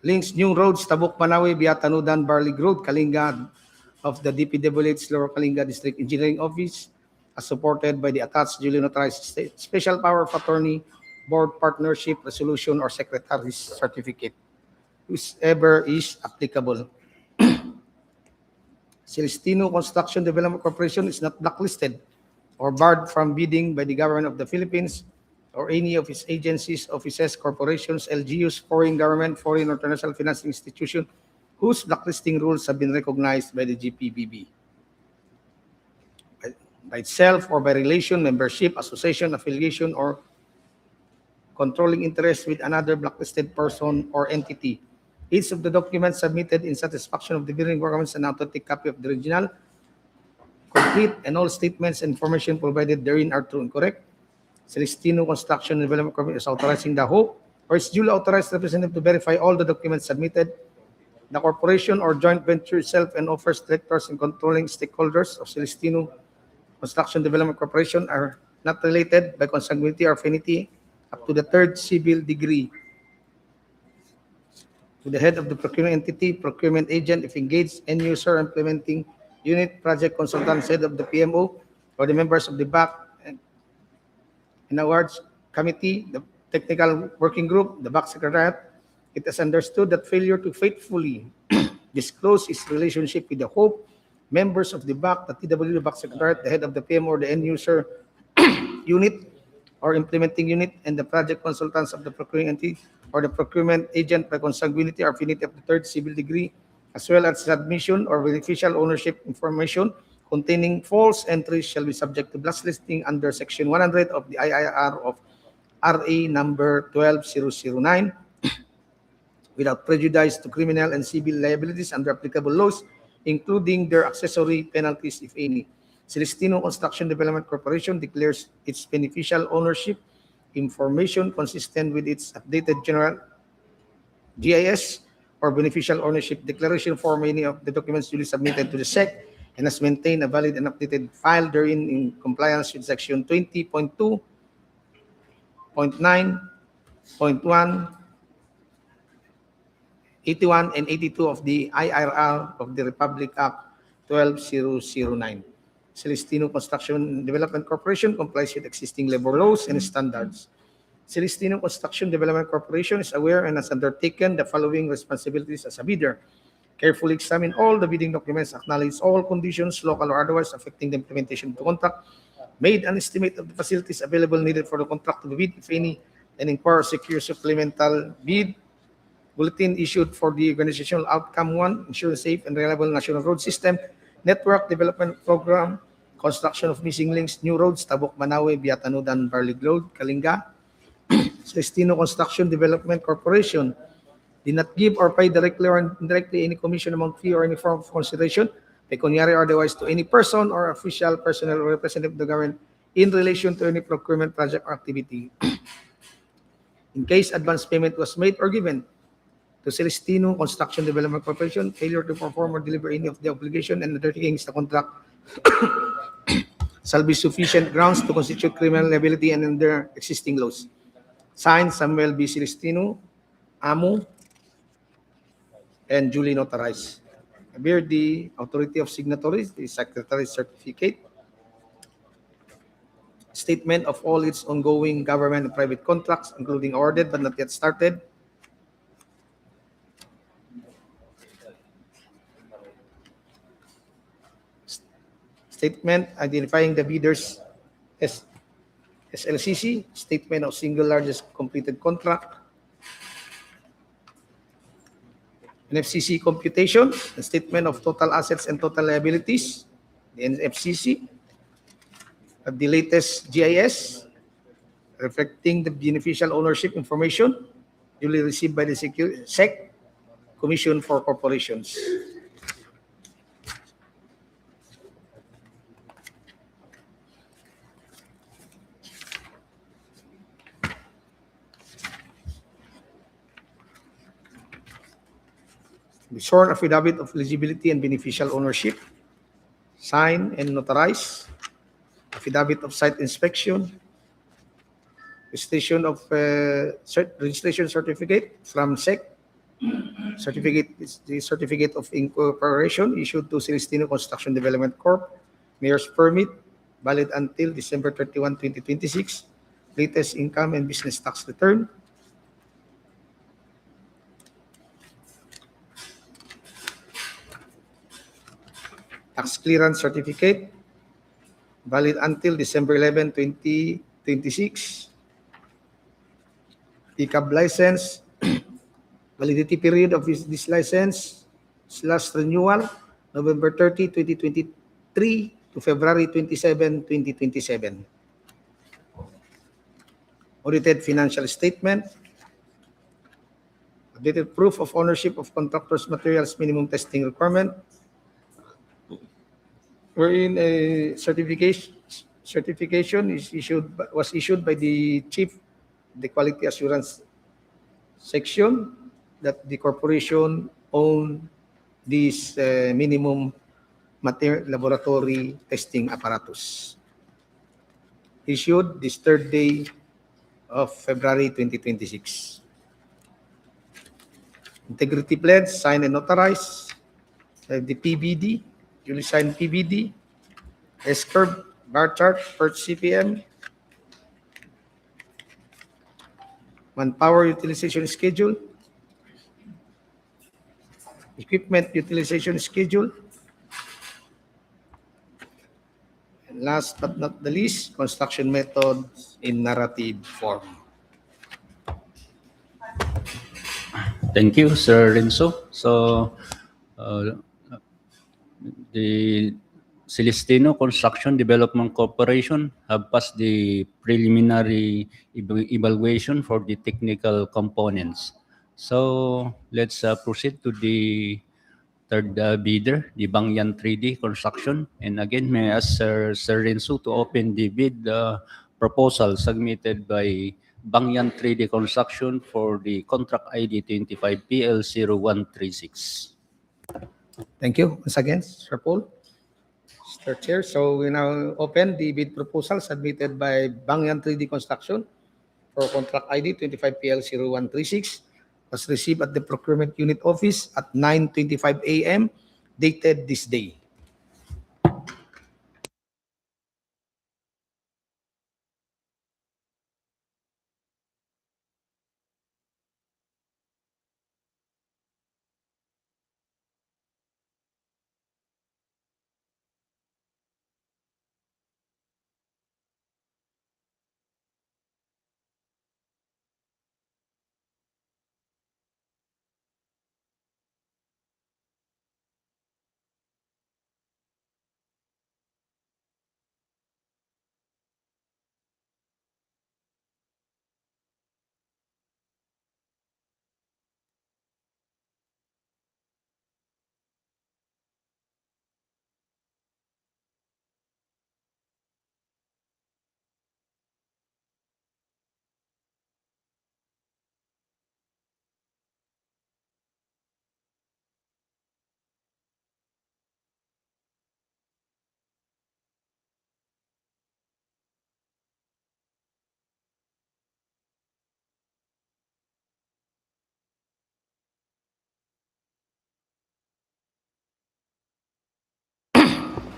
new roads, Tabuk, Manawi, Biatanudan, Barlig Road, Kalinga, of the DPWH Lower Kalinga District Engineering Office, as supported by the attached duly notarized special power of attorney, board partnership, resolution, or secretary's certificate, whichever is applicable. Celestino Construction Development Corporation is not blacklisted or barred from bidding by the government of the Philippines or any of its agencies, offices, corporations, LGUs, foreign government, foreign or international financing institution whose blacklisting rules have been recognized by the GPBB. By itself or by relation, membership, association, affiliation, or controlling interest with another blacklisted person or entity. Each of the documents submitted in satisfaction of the bidding requirements an authentic copy of the original, complete, and all statements and information provided therein are true and correct. Celestino Construction and Development Corporation is authorizing the HOPE or its duly authorized representative to verify all the documents submitted. The corporation or joint venture itself and offers directors and controlling stakeholders of Celestino Construction Development Corporation are not related by consanguinity or affinity up to the third civil degree to the head of the procurement entity, procurement agent, if engaged, end user, implementing unit, project consultant, head of the PMO, or the members of the BAC and awards committee, the technical working group, the BAC secretariat. It is understood that failure to faithfully disclose its relationship with the HOPE, members of the BAC, the TW BAC secretariat, the head of the PM or the end user unit or implementing unit, and the project consultants of the procuring entity or the procurement agent by consanguinity or affinity of the third civil degree, as well as submission or beneficial ownership information containing false entries shall be subject to blacklisting under Section 100 of the IIR of RA number 12009 without prejudice to criminal and civil liabilities under applicable laws, including their accessory penalties, if any. Celestino Construction Development Corporation declares its beneficial ownership information consistent with its updated general GIS or beneficial ownership declaration form, any of the documents duly submitted to the SEC, and has maintained a valid and updated file therein in compliance with Section 20.2.9.1, 81 and 82 of the IRR of the Republic Act 12009. Celestino Construction Development Corporation complies with existing labor laws and standards. Celestino Construction Development Corporation is aware and has undertaken the following responsibilities as a bidder: carefully examine all the bidding documents, acknowledge all conditions, local or otherwise, affecting the implementation of the contract, made an estimate of the facilities available needed for the contract to be bid, if any, and inquire or secure supplemental bid. Bulletin issued for the organizational outcome one, ensure safe and reliable national road system, network development program, construction of missing links, new roads, Tabok, Manawe, Biatanudan, Barlig Road, Kalinga. Celestino Construction Development Corporation did not give or pay directly or indirectly any commission amount fee or any form of consideration, pecuniary or otherwise, to any person or official personnel or representative of the government in relation to any procurement project or activity. In case advance payment was made or given to Celestino Construction Development Corporation, failure to perform or deliver any of the obligation and undertakings the contract shall be sufficient grounds to constitute criminal liability and under existing laws. Signed, Samuel B. Celestino, Amo, and duly notarized. Bear the authority of signatories, the Secretary's certificate, statement of all its ongoing government and private contracts, including awarded but not yet started, statement identifying the bidders as SLCC, statement of single largest completed contract, NFCC computation, the statement of total assets and total liabilities, the NFCC, the latest GIS, reflecting the beneficial ownership information duly received by the SEC, Commission for Corporations. The sworn affidavit of eligibility and beneficial ownership, signed and notarized, affidavit of site inspection, registration of registration certificate from SEC, the certificate of incorporation issued to Celestino Construction Development Corp., mayor's permit, valid until December 31, 2026, latest income and business tax return, tax clearance certificate, valid until December 11, 2026, PCAB license, validity period of this license / renewal, November 30, 2023 to February 27, 2027. Audited financial statement, updated proof of ownership of contractors' materials minimum testing requirement, wherein a certification was issued by the chief of the quality assurance section that the corporation owned this minimum laboratory testing apparatus. Issued this third day of February 2026. Integrity pledge, signed and notarized. The PBD, duly signed PBD. S-curve, bar chart, per CPM. Manpower utilization schedule. Equipment utilization schedule. And last but not the least, construction methods in narrative form. Thank you, Sir Renzo. So, the Celestino Construction Development Corporation have passed the preliminary evaluation for the technical components. So, let's proceed to the third bidder, the Bangyan 3D Construction. And again, may I ask Sir Renzo to open the bid proposal submitted by Bangyan 3D Construction for the contract ID 25 PL0136. Thank you once again, Sir Paul. Mr. Chair, so we now open the bid proposal submitted by Bangyan 3D Construction for contract ID 25PL0136, was received at the Procurement Unit Office at 9:25 a.m., dated this day.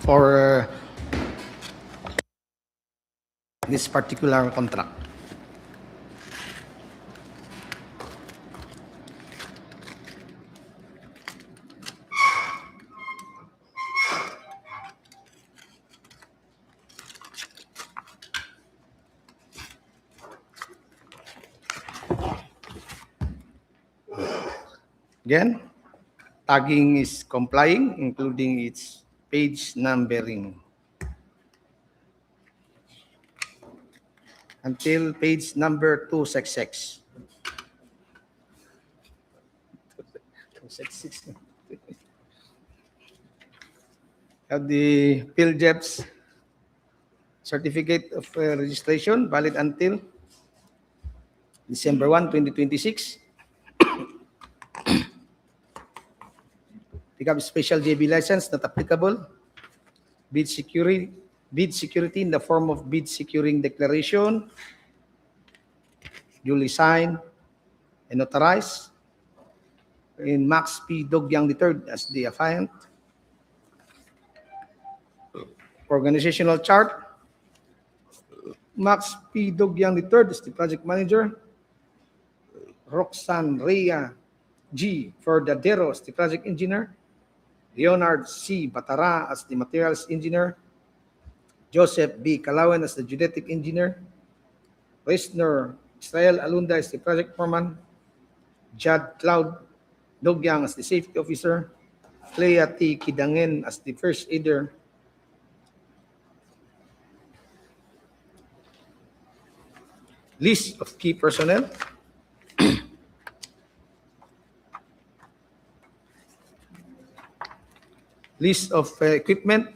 for this particular contract. Again, tagging is complying, including its page numbering. Until page number 266. 266. Have the PhilJEP's certificate of registration valid until December 1, 2026. Pick up special JB license not applicable. Bid security in the form of bid securing declaration, duly signed and notarized in Max P. Dogyang III as the affiant. Organizational chart, Max P. Dogyang III as the project manager, Roxanne Rhea G. Verdadero as the project engineer, Leonard C. Batara as the materials engineer, Joseph B. Calawan as the geodetic engineer, Reisner Israel Alunda as the project foreman, Judd Cloud Dogyang as the safety officer, Clea T. Kidangen as the first aider, list of key personnel, list of equipment,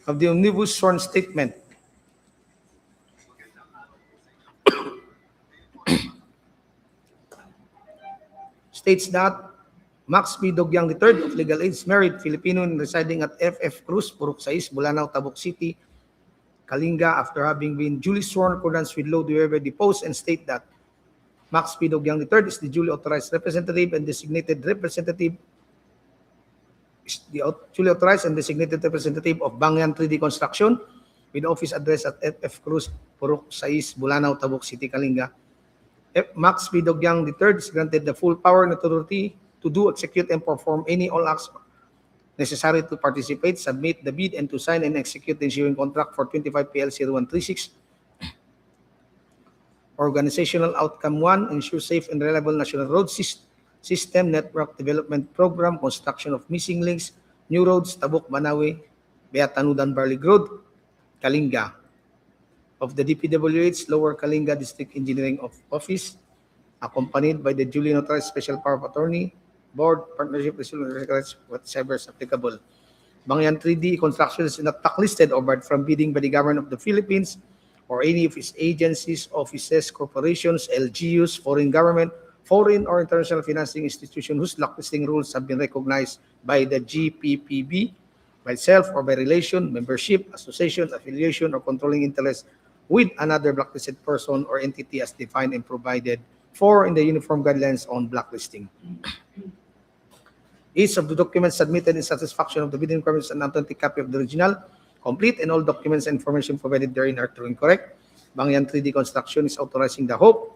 of the omnibus sworn statement, states that Max P. Dogyang III of legal age, married Filipino and residing at FF Cruz, Purok 6, Bulanao, Tabuk City, Kalinga, after having been duly sworn in accordance with law, do hereby depose and state that Max P. Dogyang III is the duly authorized representative and designated representative of Banyan 3D Construction with office address at FF Cruz, Purok 6, Bulanao, Tabuk City, Kalinga. Max P. Dogyang III is granted the full power and authority to do, execute, and perform any all acts necessary to participate, submit the bid, and to sign and execute the ensuing contract for 25 PL 0136. Organizational Outcome 1, ensure safe and reliable national road system network development program, construction of missing links, new roads, Tabuk, Manawi, Beatanudan, Barlig Road, Kalinga, of the DPWH Lower Kalinga District Engineering Office, accompanied by the duly notarized special power of attorney, board, partnership, whatever is applicable. Banyan 3D Construction is not blacklisted or barred from bidding by the government of the Philippines or any of its agencies, offices, corporations, LGUs, foreign government, foreign or international financing institution whose blacklisting rules have been recognized by the GPPB, by itself or by relation, membership, association, affiliation, or controlling interest with another blacklisted person or entity as defined and provided for in the Uniform Guidelines on Blacklisting. Each of the documents submitted in satisfaction of the bidding requirements an authentic copy of the original, complete, and all documents and information provided therein are true and correct. Banyan 3D Construction is authorizing the HOPE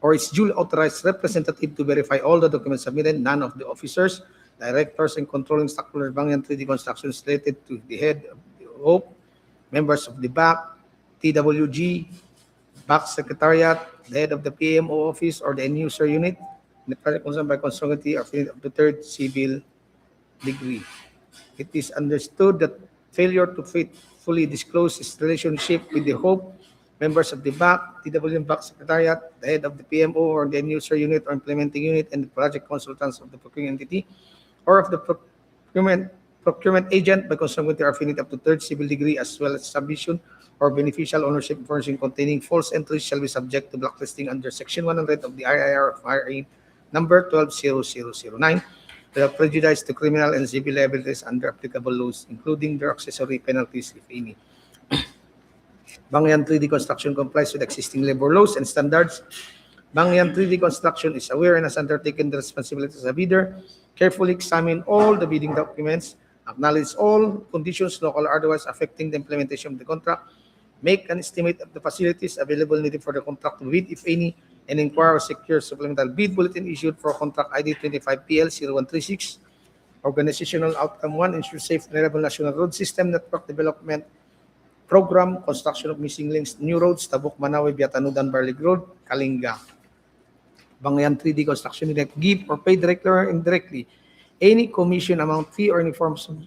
or its duly authorized representative to verify all the documents submitted. None of the officers, directors, and controlling stockholders of Banyan 3D Construction is related to the head of the HOPE, members of the BAC, TWG, BAC Secretariat, the head of the PMO office, or the end-user unit, the project concerned by consortium or affiliate of the third civil degree. It is understood that failure to faithfully disclose its relationship with the HOPE, members of the BAC, TWG and BAC Secretariat, the head of the PMO or the end-user unit or implementing unit, and the project consultants of the procurement entity, or of the procurement agent by consortium or affiliate up to third civil degree, as well as submission or beneficial ownership information containing false entries shall be subject to blacklisting under Section 100 of the RIR of RA number 120009, without prejudice to criminal and civil liabilities under applicable laws, including their accessory penalties, if any. Banyan 3D Construction complies with existing labor laws and standards Bangyang 3D Construction is aware and has undertaken the responsibilities as a bidder, carefully examine all the bidding documents, acknowledge all conditions local or otherwise affecting the implementation of the contract, make an estimate of the facilities available needed for the contract to bid, if any, and inquire or secure supplemental bid bulletin issued for contract ID 25PL0136, Organizational Outcome 1, ensure safe and reliable national road system network development program, construction of missing links, new roads, Tabuk, Manawi, Biatanudan, Barlig Road, Kalinga. Bangayan 3D Construction Direct give or pay directly or indirectly any commission amount, fee, or any forms of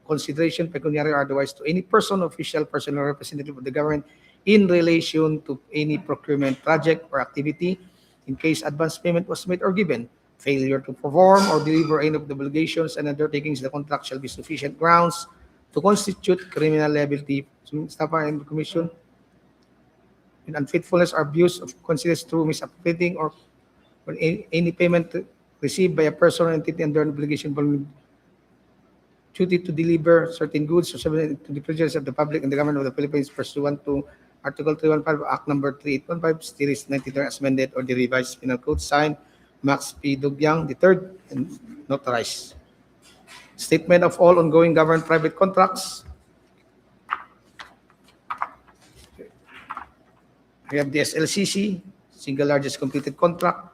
consideration, pecuniary or otherwise, to any person, official, person, or representative of the government in relation to any procurement project or activity in case advance payment was made or given. Failure to perform or deliver any of the obligations and undertakings the contract shall be sufficient grounds to constitute criminal liability. Staff and commission in unfaithfulness or abuse of confidence through misappropriating or any payment received by a person or entity under an obligation duty to deliver certain goods or services to the prejudice of the public and the government of the Philippines pursuant to Article 315 Act Number 3815, Series 93 as amended, or the revised penal code, signed Max P. Dugyang III and notarized. Statement of all ongoing government private contracts. We have the SLCC, single largest completed contract.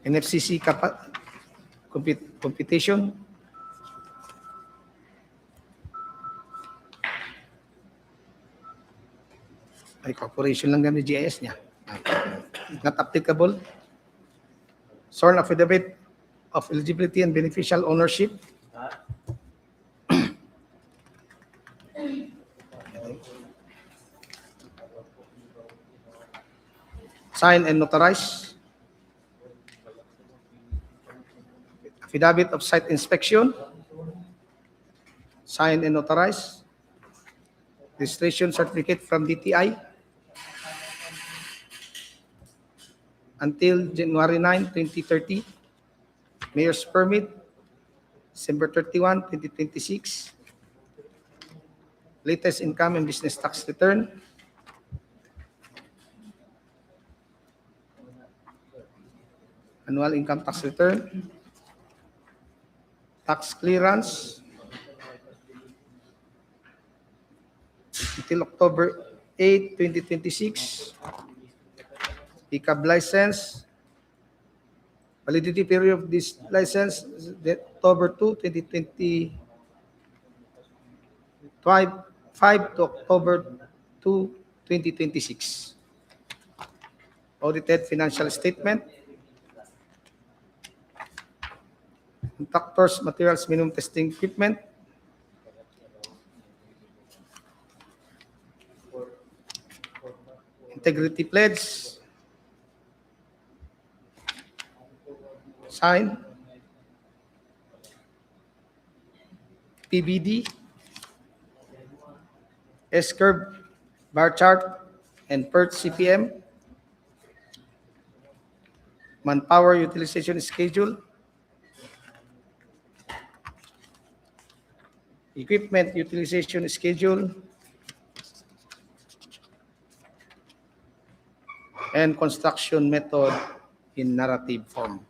NFCC computation. Ay, corporation lang ganun GIS niya. Not applicable. Sworn affidavit of eligibility and beneficial ownership. Signed and notarized. Affidavit of site inspection. Signed and notarized. Registration certificate from DTI. Until January 9, 2030. Mayor's permit, December 31, 2026. Latest income and business tax return. Annual income tax return. Tax clearance. Until October 8, 2026. ICAB license. Validity period of this license is October 2, 2025 to October 2, 2026. Audited financial statement. Contractors, materials, minimum testing equipment. Integrity pledge. Sign. PBD. S-curve, bar chart, and PERT CPM. Manpower utilization schedule. Equipment utilization schedule. And construction method in narrative form.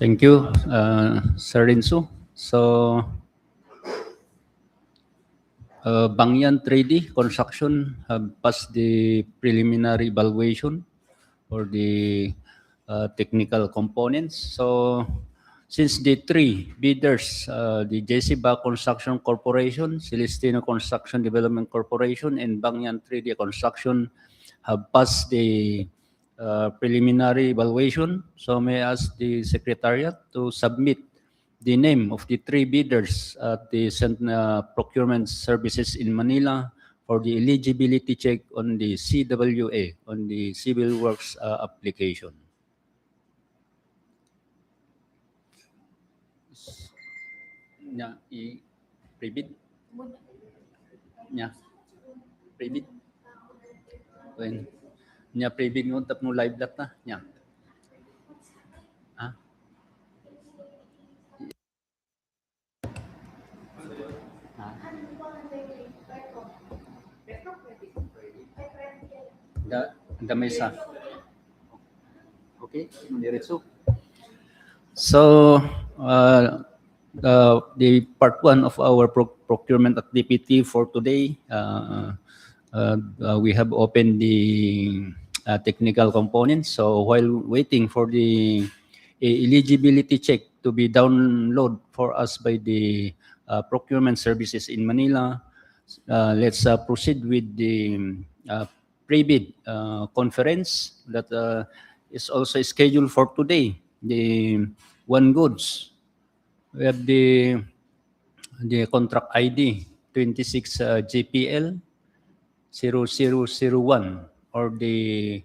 Thank you, Sir Rinsu. So, Banyan 3D Construction have passed the preliminary evaluation for the technical components. So, since the three bidders, the JCBA Construction Corporation, Celestino Construction Development Corporation, and Banyan 3D Construction have passed the preliminary evaluation, so may I ask the Secretariat to submit the name of the three bidders at the procurement services in Manila for the eligibility check on the CWA, on the Civil Works application. Nya, Prebid? Nya, Prebid? When? Nya Prebid mo, tap no live lat na, nya. Ah? The mesa. Okay, diretso. So, the part one of our procurement activity for today, we have opened the technical components. So while waiting for the eligibility check to be downloaded for us by the procurement services in Manila, let's proceed with the Prebid conference that is also scheduled for today. The one goods. We have the contract ID 26 GPL 0001, or we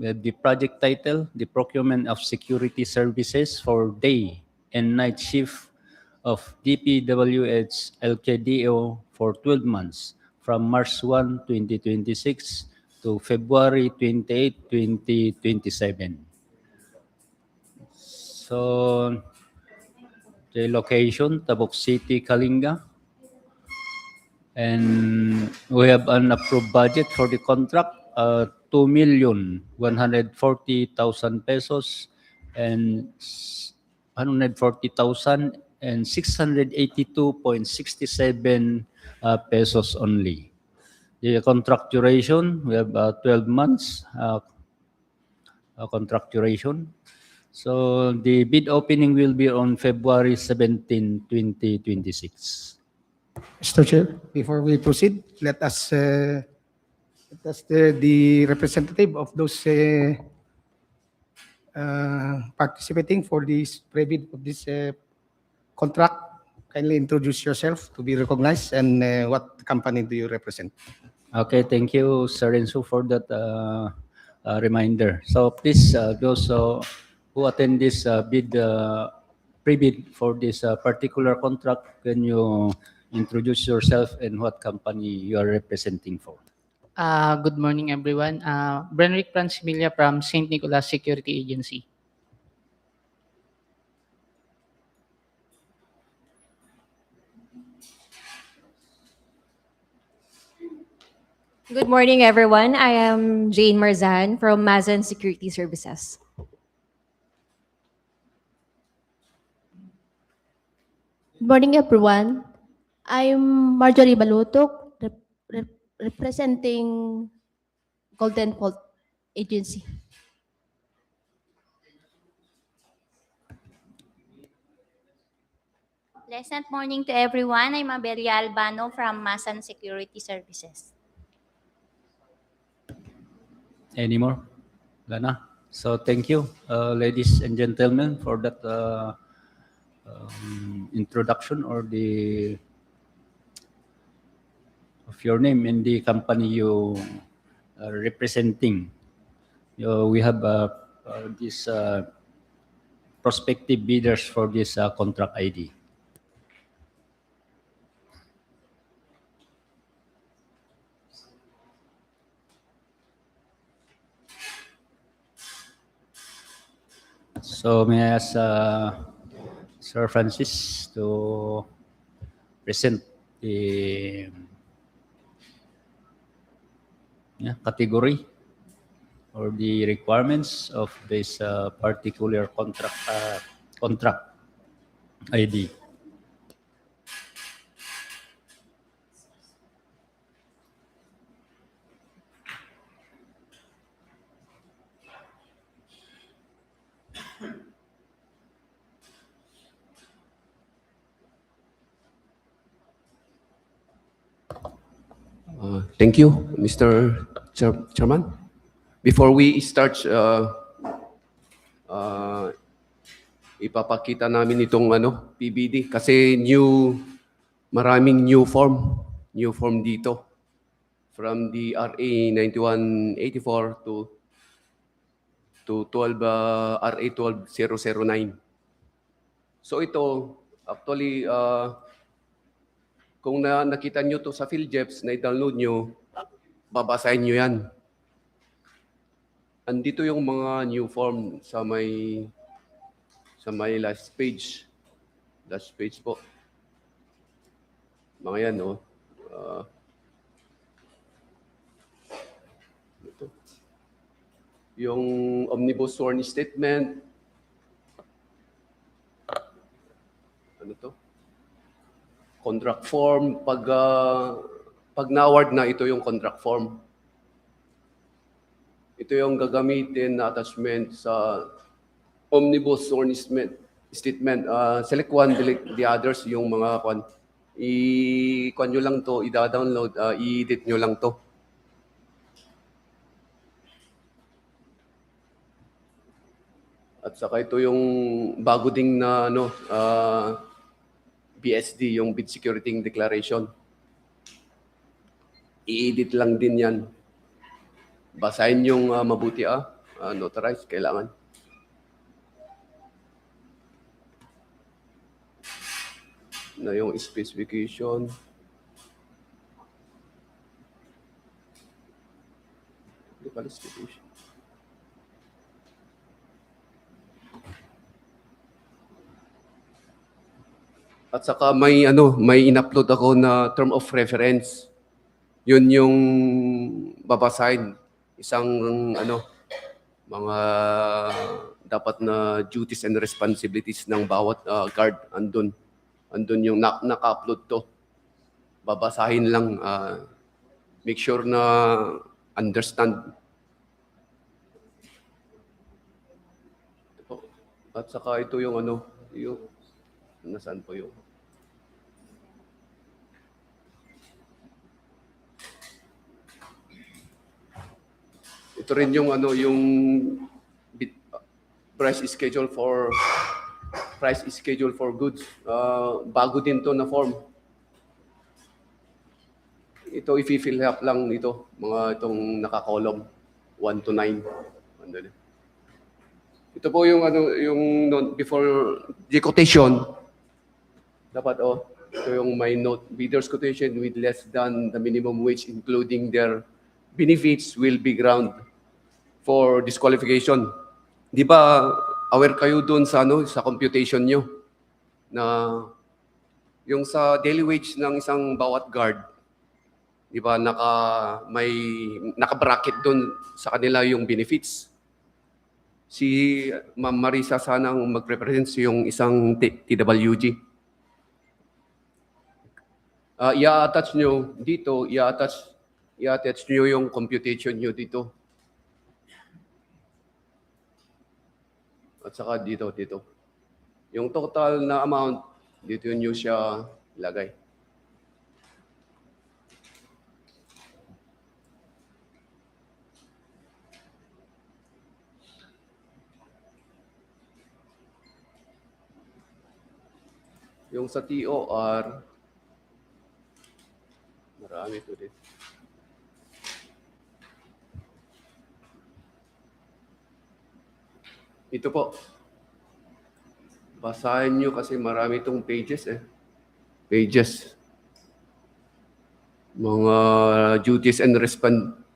have the project title, the procurement of security services for day and night shift of DPWH LKDO for 12 months from March 1, 2026 to February 28, 2027. So, the location, Tabuk City, Kalinga. And we have an approved budget for the contract, 2,140,000 pesos and 140,000 and 682.67 pesos only. The contract duration, we have 12 months contract duration. So the bid opening will be on February 17, 2026. Mr. Chair, before we proceed, let us the representative of those participating for this Prebid of this contract, kindly introduce yourself to be recognized, and what company do you represent? Okay, thank you, Sir Renzo, for that reminder. So please, those who attend this pre-bid for this particular contract, can you introduce yourself and what company you are representing for? Good morning, everyone. Brenrick Francimilia from St. Nicholas Security Agency. Good morning, everyone. I am Jane Marzan from Mazan Security Services. Good morning, everyone. I'm Marjorie Balutok, representing Golden Fault Agency. Pleasant morning to everyone. I'm Abelia Albano from Masan Security Services. Any more? Wala na? So thank you, ladies and gentlemen, for that introduction or the of your name and the company you are representing. We have these prospective bidders for this contract ID. So may I ask Sir Francis to present the category or the requirements of this particular contract ID. Thank you, Mr. Chairman. Before we start, ipapakita namin itong PBD kasi maraming new form dito from the RA 9184 to 12 RA 12009. So ito actually kung nakita nyo to sa PhilJeps na i-download nyo, babasahin nyo yan. Andito yung mga new form sa may last page. Last page po. Mga yan, no? Ito. Yung omnibus sworn statement. Ano to? Contract form. Pag na-award na, ito yung contract form. Ito yung gagamitin na attachment sa omnibus sworn statement. Select one, delete the others, yung mga kwan. I-kwan nyo lang to, i-download, i-edit nyo lang to. At saka ito yung bago ding na BSD, yung Bid Security Declaration. I-edit lang din yan. Basahin yung mabuti, notarize, kailangan. Na yung specification. Hindi pala specification. At saka may in-upload ako na term of reference. Yun yung babasahin. Isang mga dapat na duties and responsibilities ng bawat guard andun. Andun yung naka-upload to. Babasahin lang. Make sure na understand. At saka ito yung yung nasaan po yung ito rin yung yung price schedule for goods. Bago din to na form. Ito i-fill up lang ito, mga itong naka-column 1 to 9. Ito po yung yung before the quotation. Dapat ito yung my note. Bidder's quotation with less than the minimum wage including their benefits will be ground for disqualification. Di ba aware kayo doon sa sa computation nyo na yung sa daily wage ng isang bawat guard, di ba naka-bracket doon sa kanila yung benefits. Si Ma'am Marisa sanang mag-represent yung isang TWG. I-attach nyo dito, i-attach nyo yung computation nyo dito. At saka dito. Yung total na amount, dito nyo siya ilagay. Yung sa TOR, marami ito din. Ito po. Basahin nyo kasi marami itong pages Pages. Mga duties and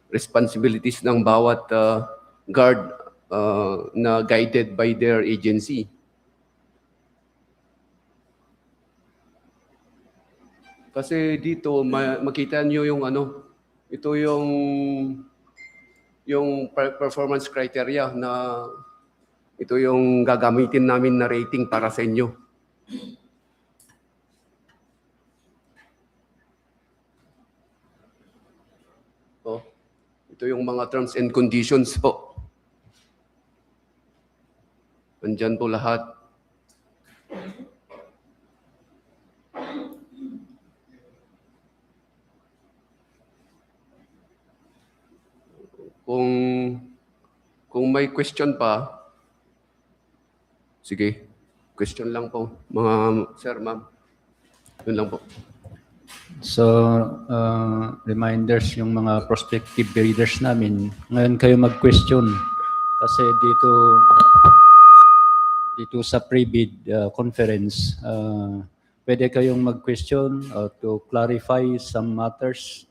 responsibilities ng bawat guard na guided by their agency. Kasi dito makita niyo yung ito yung performance criteria na ito yung gagamitin namin na rating para sa inyo. Ito yung mga terms and conditions po. Andyan po lahat. Kung may question pa, sige, question lang po, mga sir, ma'am. Yun lang po. So, reminders yung mga prospective bidders namin. Ngayon kayo mag-question kasi dito sa Prebid conference, pwede kayong mag-question to clarify some matters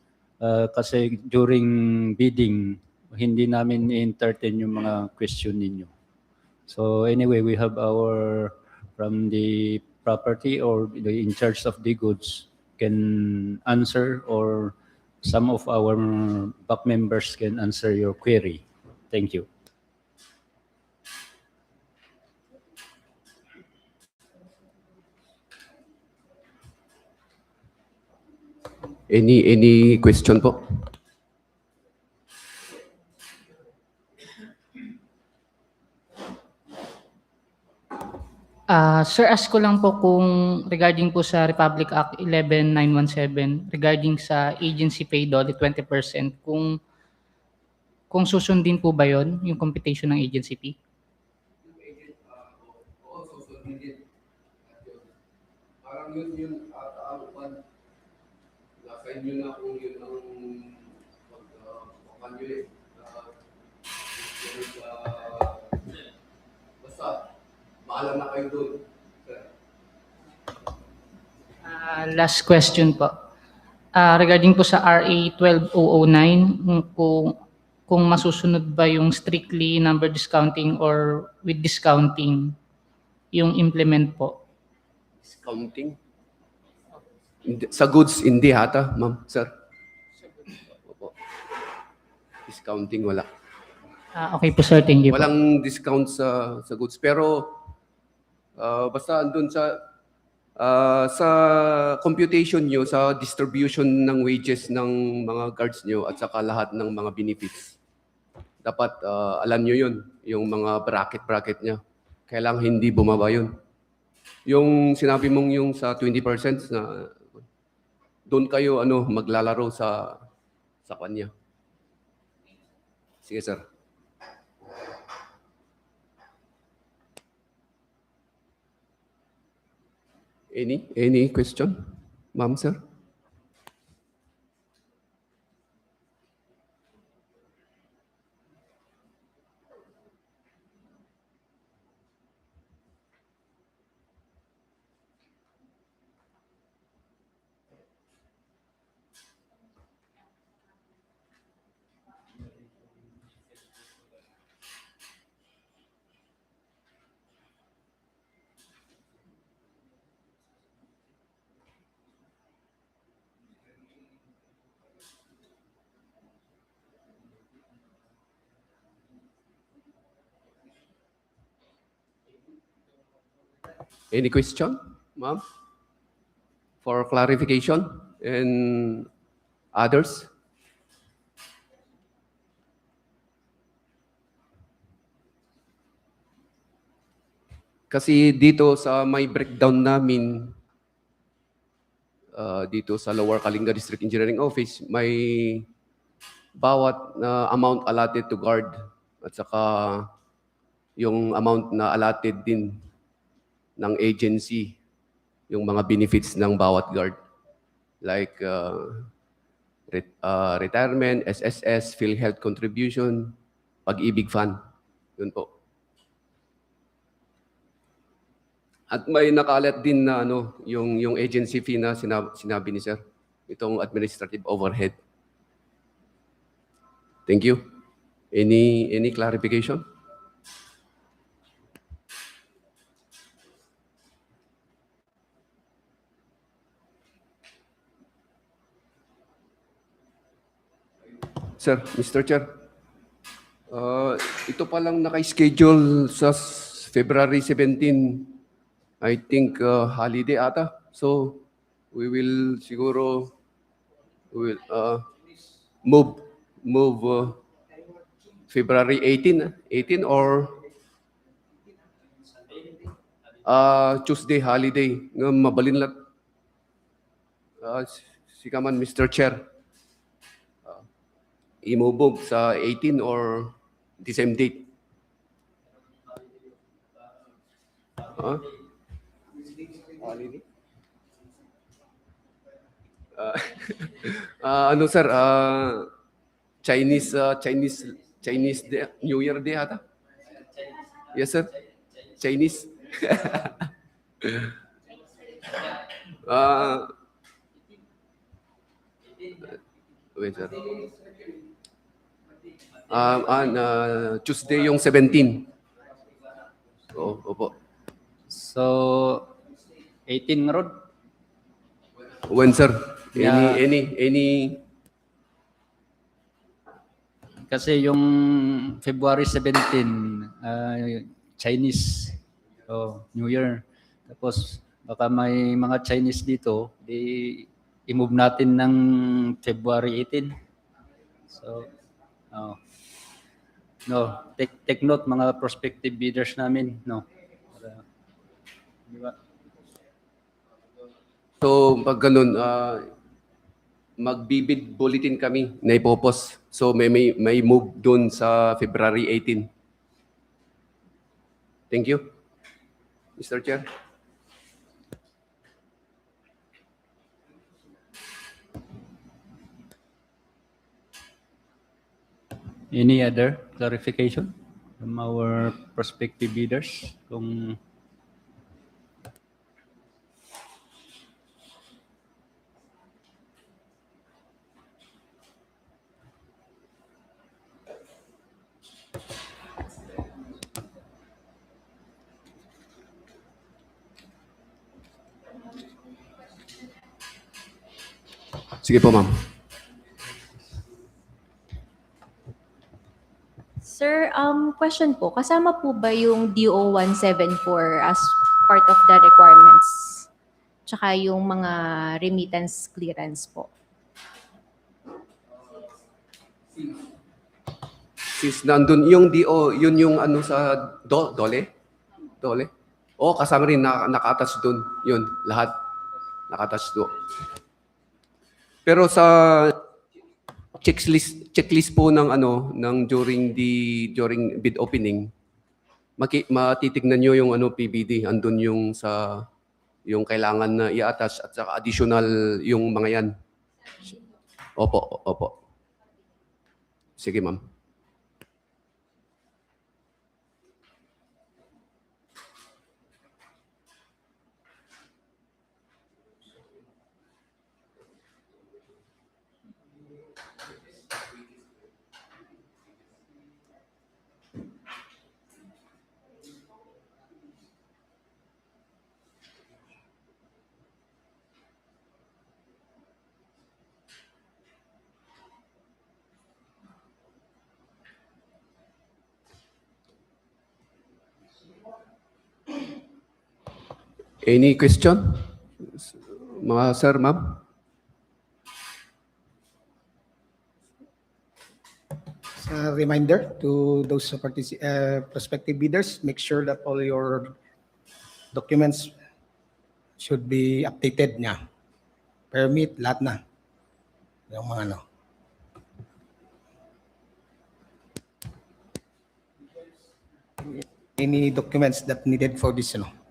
kasi during bidding, hindi namin i-entertain yung mga question ninyo. So anyway, we have from the property or the in charge of the goods can answer, or some of our back members can answer your query. Thank you. Any question po? Sir, ask ko lang po kung regarding po sa Republic Act 11917 regarding sa agency paid only 20%, kung susundin po ba yon yung computation ng agency fee? Parang yun, nasa inyo na kung yun ang pagkakan nyo eh. Basta, maalam na kayo doon. Last question po. Regarding po sa RA 12009, kung masusunod ba yung strictly number discounting or with discounting yung implement po? Discounting? Sa goods, hindi hata, ma'am, sir. Opo. Discounting, wala. Okay po sir, thank you po. Walang discount sa goods. Pero, basta andun sa computation nyo, sa distribution ng wages ng mga guards nyo at saka lahat ng mga benefits. Dapat alam nyo yun, yung mga bracket niya. Kailangan hindi bumaba yun. Yung sinabi mong yung sa 20% na doon kayo maglalaro sa kanya. Sige, sir. Any question? Ma'am, sir? Any question, ma'am? For clarification and others? Kasi dito sa may breakdown namin, dito sa Lower Kalinga District Engineering Office, may bawat amount allotted to guard at saka yung amount na allotted din ng agency, yung mga benefits ng bawat guard. Like retirement, SSS, PhilHealth contribution, Pag-ibig Fund. Yun po. At may nakalat din na yung agency fee na sinabi ni sir. Itong administrative overhead. Thank you. Any clarification? Sir, Mr. Chair, ito pa lang naka-schedule sa February 17, I think holiday ata. So, we will siguro move February 18 or Tuesday holiday. Mabalin lang. Sikaman, Mr. Chair. I-move sa 18 or the same date. Holiday? Sir, Chinese Day, New Year Day ata? Yes, sir. Chinese. Wait, sir. Tuesday yung 17. Opo. So, 18 nga rod? When, sir? Yeah. Any Kasi yung February 17, Chinese New Year. Tapos baka may mga Chinese dito, i-move natin ng February 18. So, no, take note mga prospective bidders namin, no. Di ba? So, pag ganun, magbibid bulletin kami na ipopos. So, may move doon sa February 18. Thank you, Mr. Chair. Any other clarification from our prospective bidders? Kung Sige po, ma'am. Sir, question po, kasama po ba yung DO 174 as part of the requirements? Tsaka yung mga remittance clearance po. Sis, nandun yung DO, yun yung ano sa Dole? Dole? Oo, kasama rin, naka-attach dun. Yun, lahat. Naka-attach doon. Pero sa checklist po ng ano ng during bid opening, matitignan niyo yung ano PBD, andun yung sa yung kailangan na i-attach at saka additional yung mga yan. Opo. Sige, ma'am. Any question? Mga sir, ma'am? A reminder to those prospective bidders, make sure that all your documents should be updated niya. Permit, lahat na. Yung mga ano. Any documents that needed for this, ano.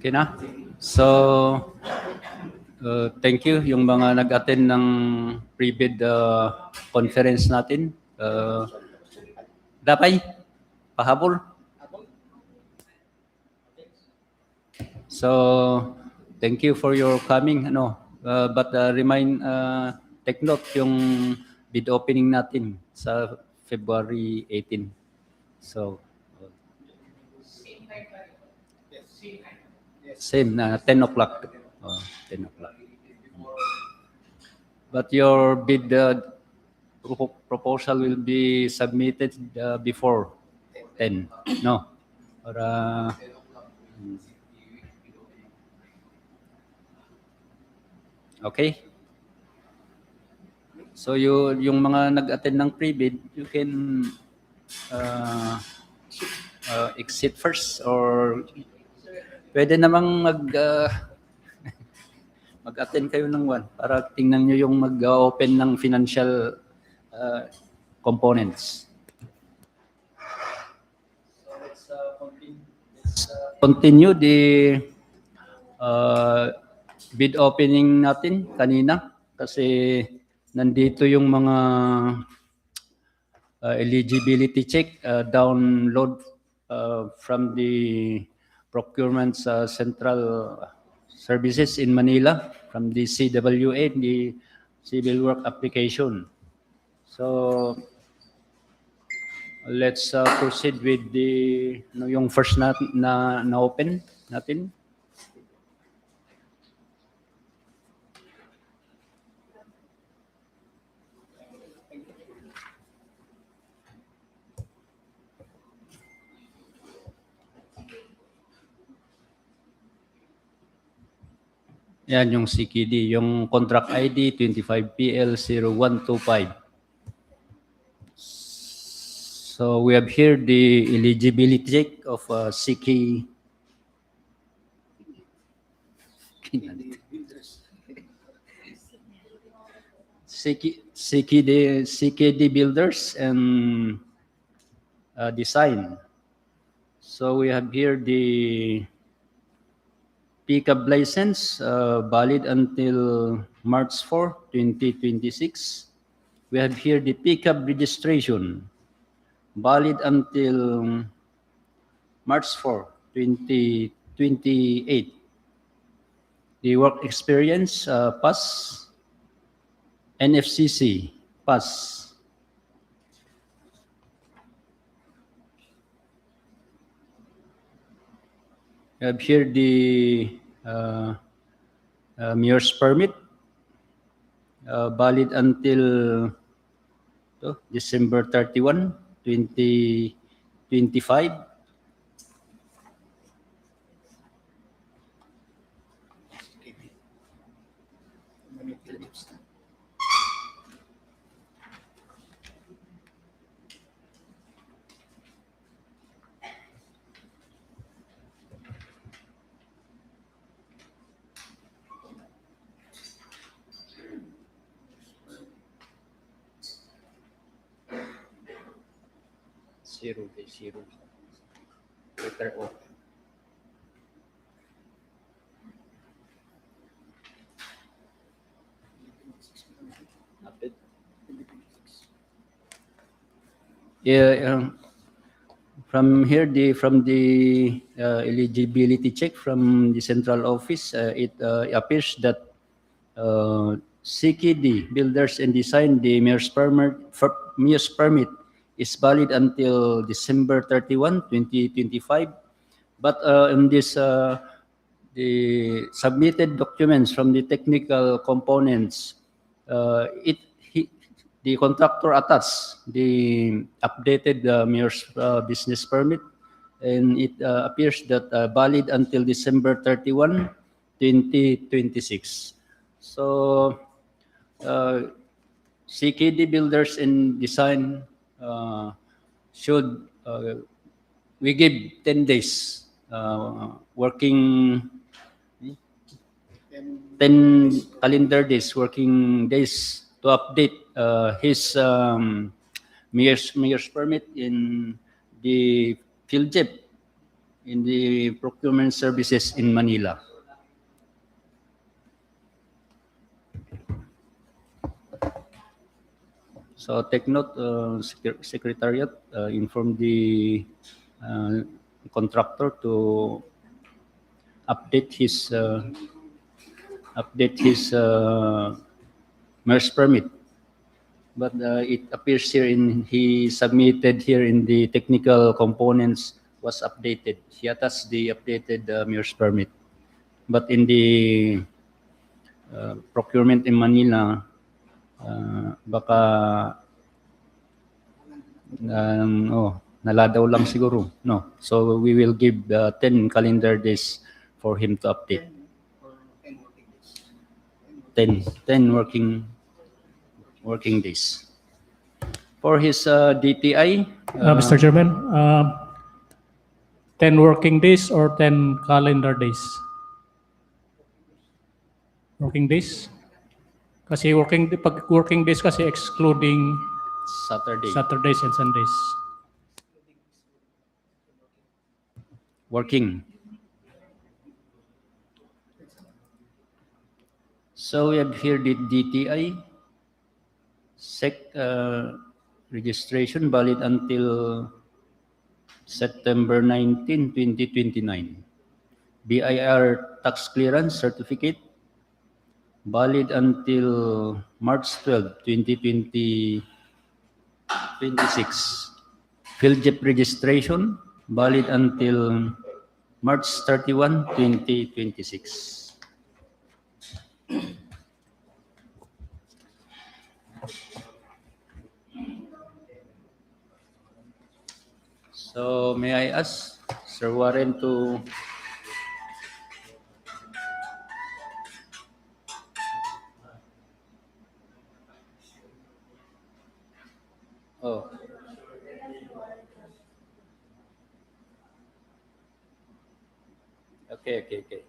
Okay na? So, thank you yung mga nag-attend ng Prebid conference natin. Dapay, pahabol. So, thank you for your coming. But take note yung bid opening natin sa February 18. So, same na 10 o'clock. 10 o'clock. But your bid proposal will be submitted before 10, no? Para okay. So yung mga nag-attend ng Prebid, you can exit first or pwede namang mag-attend kayo ng one para tingnan nyo yung mag-open ng financial components. So let's continue the bid opening natin kanina kasi nandito yung mga eligibility check download from the procurement central services in Manila from the CWA, the civil work application. So let's proceed with the yung first na open natin. Yan yung CKD, yung contract ID 25PL0125. So we have here the eligibility check of CKD builders and design. So we have here the pickup license valid until March 4, 2026. We have here the pickup registration valid until March 4, 2028. The work experience pass, NFCC pass. We have here the mayor's permit valid until December 31, 2025. Zero. Letter O. Yeah, from here, from the eligibility check from the central office, it appears that CKD builders and design, the mayor's permit is valid until December 31, 2025. But in this, the submitted documents from the technical components, the contractor attached the updated mayor's business permit, and it appears that valid until December 31, 2026. So, CKD builders and design should we give 10 days working 10 calendar days working days to update his mayor's permit in the PhilJEP in the procurement services in Manila. So take note, Secretariat, inform the contractor to update his mayor's permit. But it appears here he submitted here in the technical components was updated. He attached the updated mayor's permit. But in the procurement in Manila, baka Naladaw lang siguro. No. So we will give 10 calendar days for him to update. 10 working days. For his DTI, Mr. Chairman, 10 working days or 10 calendar days? Working days? Kasi pag working days kasi excluding Saturday. Saturdays and Sundays. Working. So we have here the DTI registration valid until September 19, 2029. BIR tax clearance certificate valid until March 12, 2026. PhilJEP registration valid until March 31, 2026. So may I ask Sir Warren to Oh. Okay. Sige.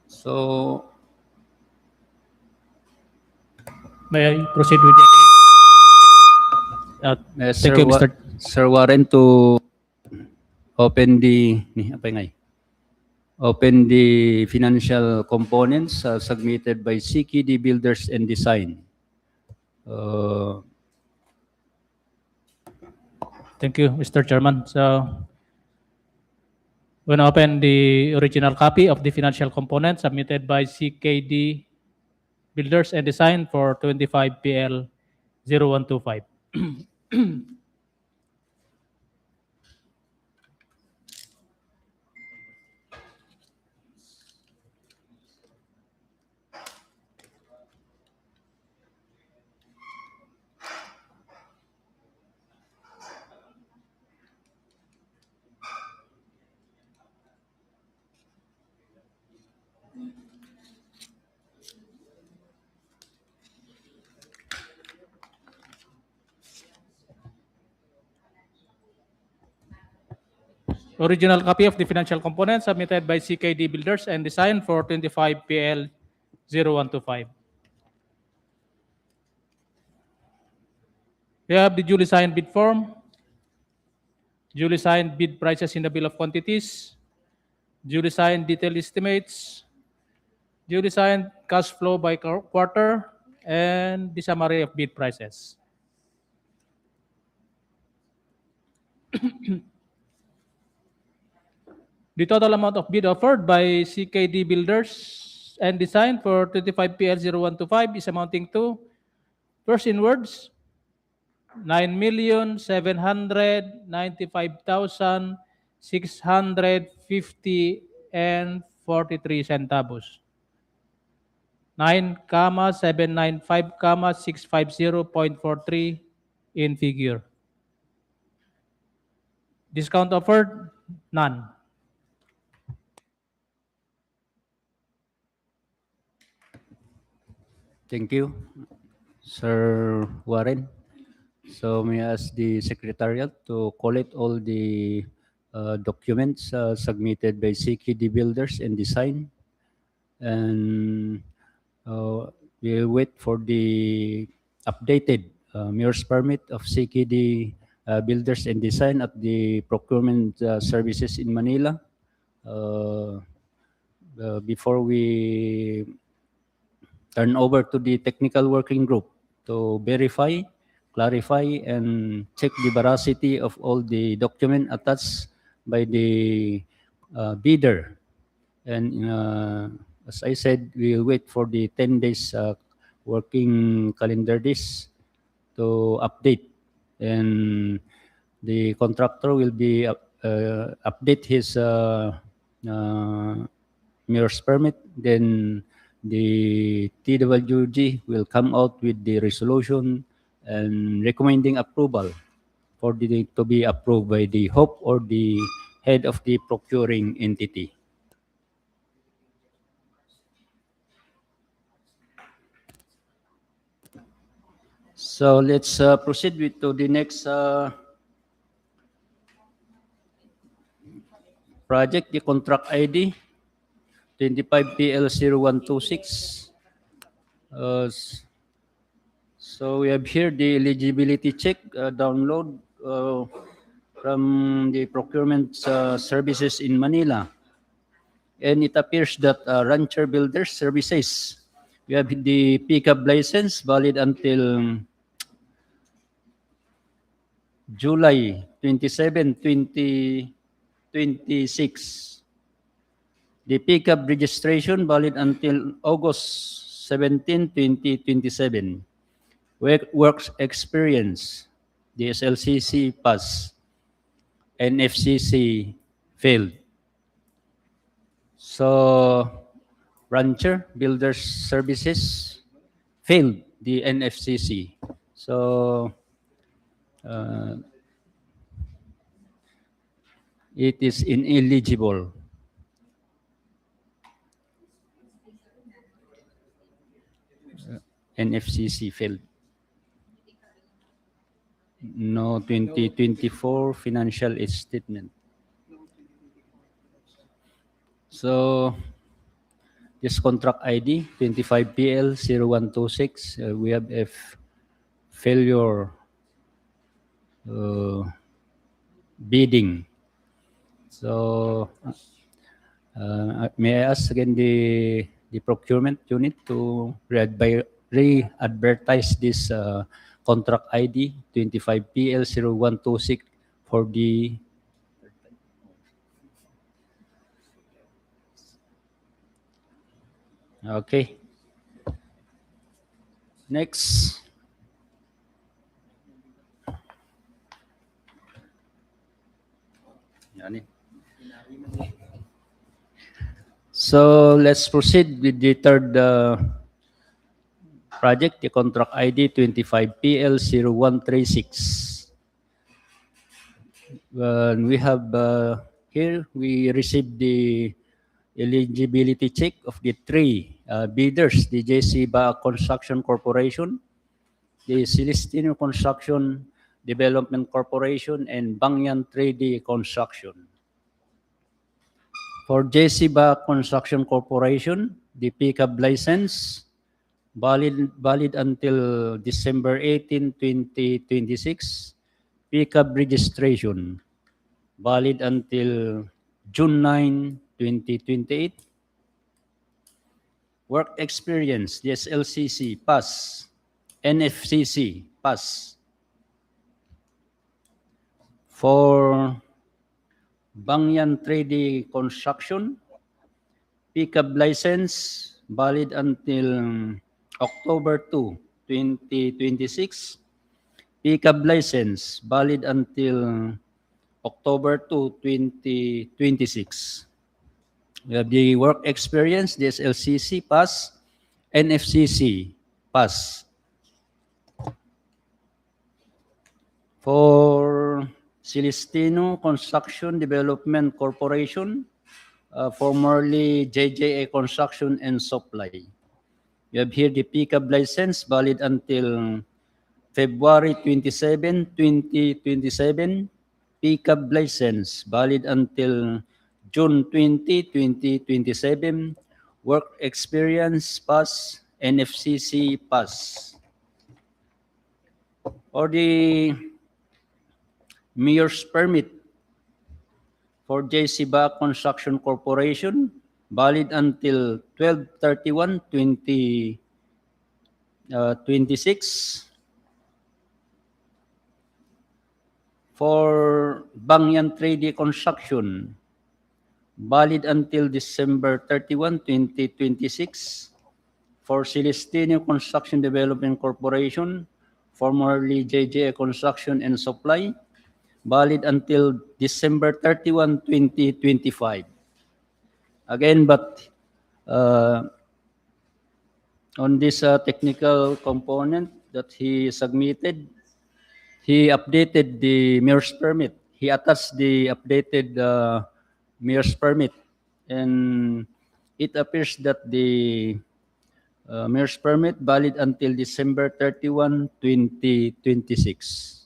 So, May I proceed with the thank you, Mr. Sir Warren to open the financial components submitted by CKD Builders and Design. Thank you, Mr. Chairman. So, we open the original copy of the financial component submitted by CKD Builders and Design for 25 PL 0125. Original copy of the financial component submitted by CKD Builders and Design for 25 PL 0125. We have the duly signed bid form, duly signed bid prices in the bill of quantities, duly signed detailed estimates, duly signed cash flow by quarter, and the summary of bid prices. The total amount of bid offered by CKD Builders and Design for 25 PL 0125 is amounting to, first in words, 9,795,650 and 43 centavos. 9,795,650.43 in figure. Discount offered? None. Thank you, Sir Warren. So may I ask the Secretariat to collect all the documents submitted by CKD Builders and Design, and we'll wait for the updated mayor's permit of CKD Builders and Design at the procurement services in Manila before we turn over to the technical working group to verify, clarify, and check the veracity of all the document attached by the bidder. And as I said, we'll wait for the 10 days working calendar days to update. And the contractor will be update his mayor's permit. Then the TWG will come out with the resolution and recommending approval to be approved by the HOP or the head of the procuring entity. So let's proceed to the next project, the contract ID 25PL0126. So we have here the eligibility check download from the procurement services in Manila. And it appears that Rancher Builders Services, we have the pickup license valid until July 27, 2026. The pickup registration valid until August 17, 2027. Works experience, the SLCC pass, NFCC failed. So, Rancher Builders Services failed the NFCC. So, it is ineligible. NFCC failed. No 2024 financial statement. So, this contract ID 25PL0126, we have a failure bidding. So, may I ask again the procurement unit to re-advertise this contract ID 25PL0126 for the okay. Next. Yani. So let's proceed with the third project, the contract ID 25PL0136. We have here, we received the eligibility check of the three bidders, the JC Ba Construction Corporation, the Celestino Construction Development Corporation, and Bangyan 3D Construction. For JC Ba Construction Corporation, the pickup license valid until December 18, 2026. Pickup registration valid until June 9, 2028. Work experience, the SLCC pass, NFCC pass. For Bangyan 3D Construction, pickup license valid until October 2, 2026. Pickup license valid until October 2, 2026. We have the work experience, the SLCC pass, NFCC pass. For Celestino Construction Development Corporation, formerly JJA Construction and Supply. You have here the pickup license valid until February 27, 2027. Pickup license valid until June 20, 2027. Work experience pass, NFCC pass. Or the mayor's permit for JC Ba Construction Corporation, valid until 12/31/2026. For Bangyan 3D Construction, valid until December 31, 2026. For Celestino Construction Development Corporation, formerly JJA Construction and Supply, valid until December 31, 2025. Again, but on this technical component, that he submitted, he updated the mayor's permit. He attached the updated mayor's permit, and it appears that the mayor's permit valid until December 31, 2026.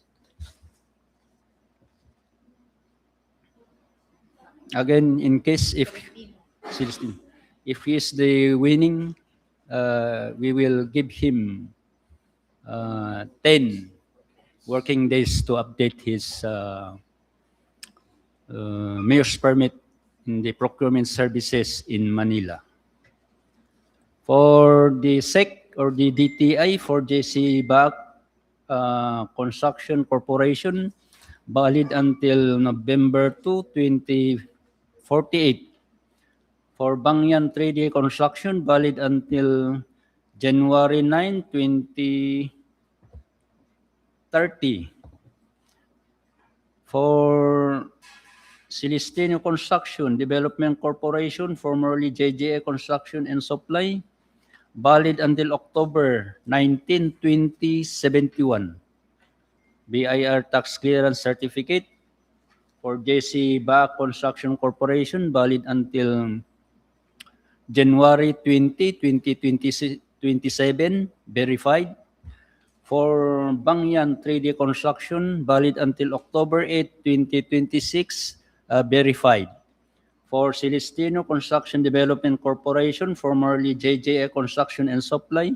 Again, in case if Celestine, if he is the winning, we will give him 10 working days to update his mayor's permit in the procurement services in Manila. For the SEC or the DTI for JC Back Construction Corporation, valid until November 2, 2048. For Bangyan 3D Construction, valid until January 9, 2030. For Celestino Construction Development Corporation, formerly JJA Construction and Supply, valid until October 19, 2071. BIR Tax Clearance Certificate for JC Back Construction Corporation, valid until January 20, 2027, verified. For Bangyan 3D Construction, valid until October 8, 2026, verified. For Celestino Construction Development Corporation, formerly JJA Construction and Supply,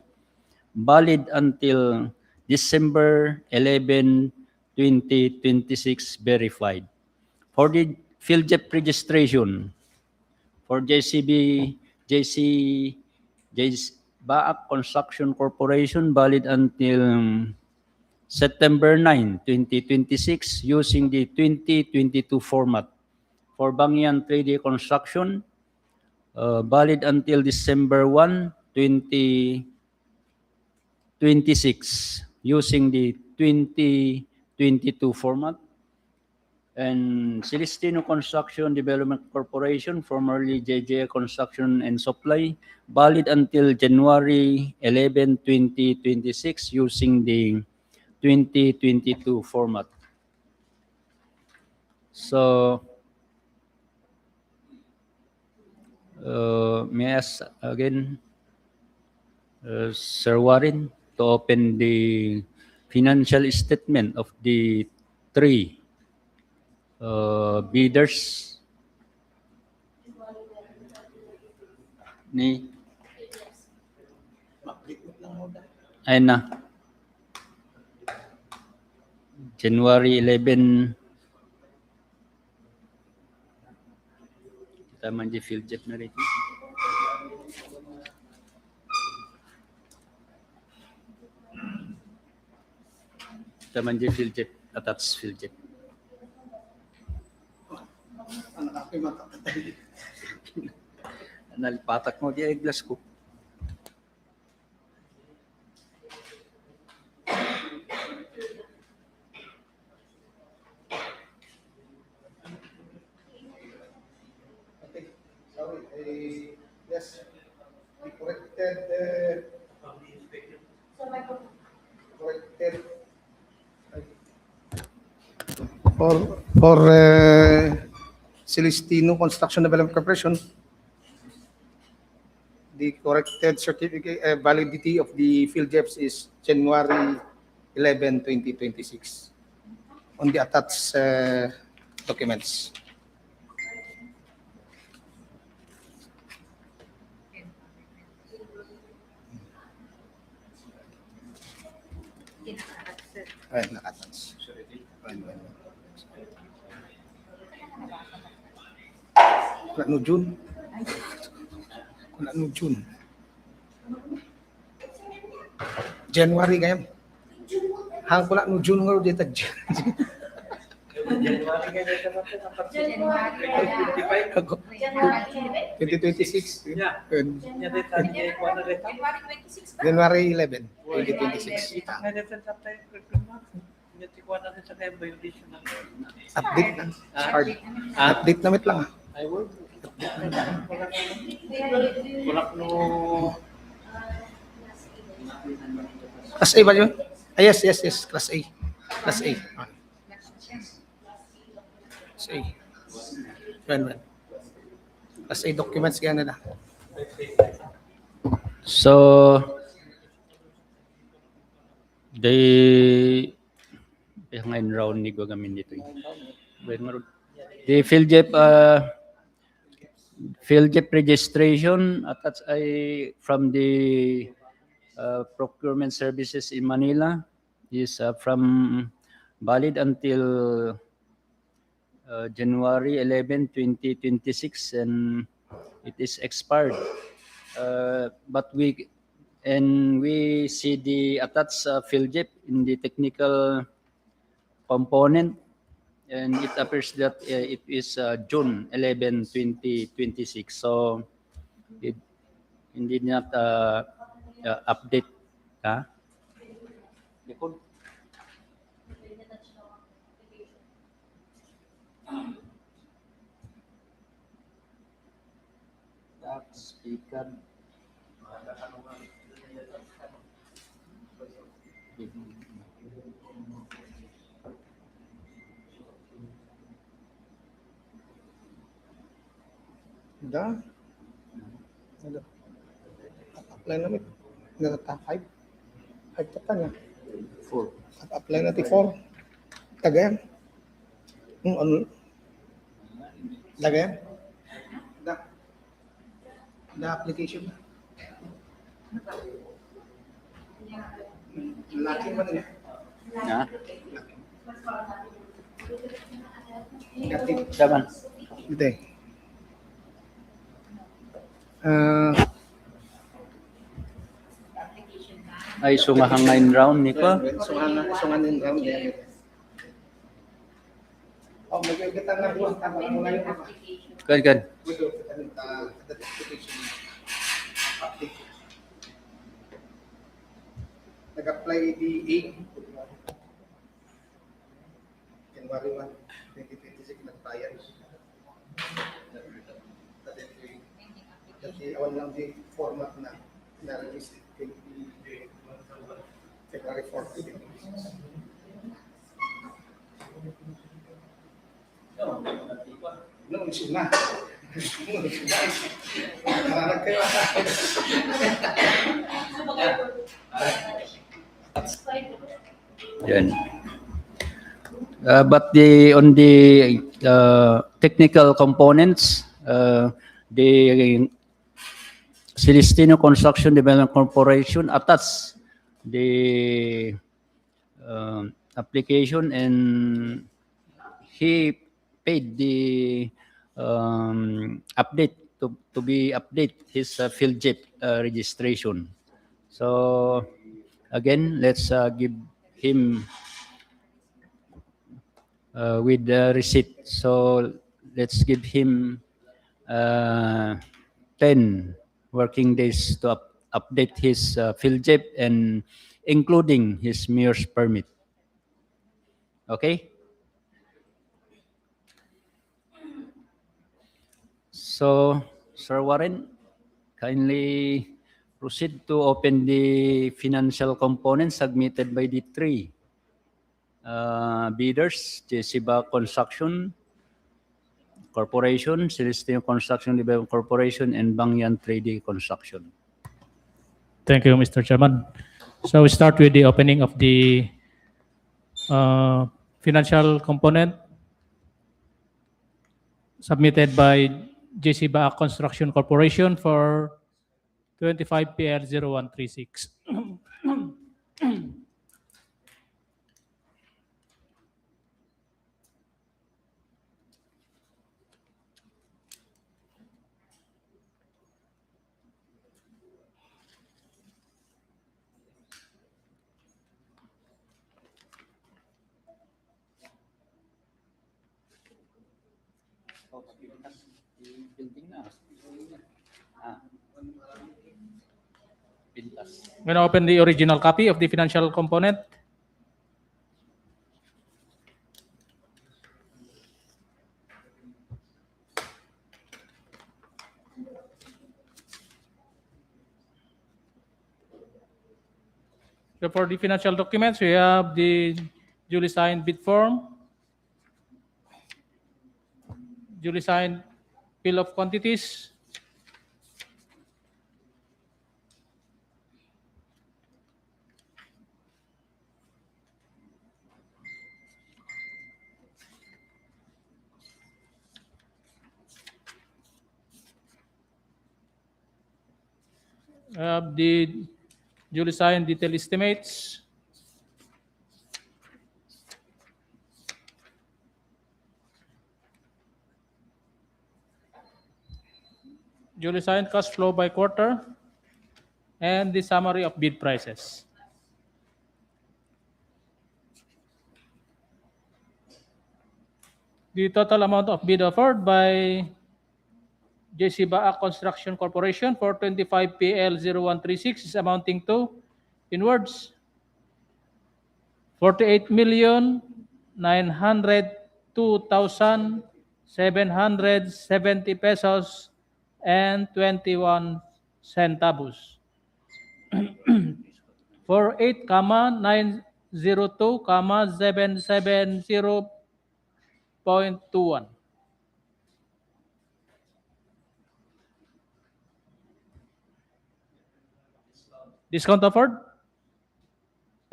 valid until December 11, 2026, verified. For the PhilJEP registration, for JC Baak Construction Corporation, valid until September 9, 2026, using the 2022 format. For Bangyan 3D Construction, valid until December 1, 2026, using the 2022 format. And Celestino Construction Development Corporation, formerly JJ Construction and Supply, valid until January 11, 2026, using the 2022 format. So, may I ask again, Sir Warren, to open the financial statement of the three bidders ni ayun na January 11 kita man di PhilJEP na rin kita man di PhilJEP attached PhilJEP. Nalipatak mo di ay glass ko. Sorry, yes, we corrected for Celestino Construction Development Corporation, the corrected certificate validity of the PhilJEPs is January 11, 2026 on the attached documents. Ay, naka-attach. Kuna no June. Kuna no June. January ngayon. Hang kuna no June ngaro dito. January ngayon ito. 2026. January 11, 2026. Update na. Hard. Update na mit lang. Class A ba yun? Ah, yes, yes, yes. Class A. Class A. Ah. Class A. Yan. Class A documents kaya nila. So, they ngayon round ni gagamin dito. The PhilJEP registration attached ay from the procurement services in Manila is from valid until January 11, 2026, and it is expired. But we see the attached PhilJEP in the technical component, and it appears that it is June 11, 2026. So it did not update. Huh? Speaker. Da. Apply namin. Nata 5. 5 ta niya. 4. Apply natin 4. Tagayan. Ano? Lagayan. The application. Laki man niya. Ha? Gati. Daman. Ito. Ay sungahangain round ni ko. Sunganin round yan. Oh, magkikita na po. Tama na yun. Good. Nag-apply the 8 January 1, 2026 nag-trial. Kasi awan lang di format na na-release 20 February 4, 2026. No, isin na. Mararag kayo. Yan. But on the technical components, the Celestino Construction Development Corporation attached the application, and he paid the update to be update his PhilJEP registration. So again, let's give him with the receipt. So let's give him 10 working days to update his PhilJEP, and including his mayor's permit. Okay? So, Sir Warren, kindly proceed to open the financial components submitted by the three bidders: Jesiba Construction Corporation, Celestino Construction Development Corporation, and Bangyan 3D Construction. Thank you, Mr. Chairman. So we start with the opening of the financial component submitted by Jesiba Construction Corporation for 25 PL 0136. I'm going to open the original copy of the financial component. So for the financial documents, we have the duly signed bid form, duly signed bill of quantities, the duly signed detailed estimates, duly signed cash flow by quarter, and the summary of bid prices. The total amount of bid offered by JC Baak Construction Corporation for 25 PL 0136 is amounting to, in words, 48,902,770 pesos and 21 centavos. For 8,902,770.21. Discount offered?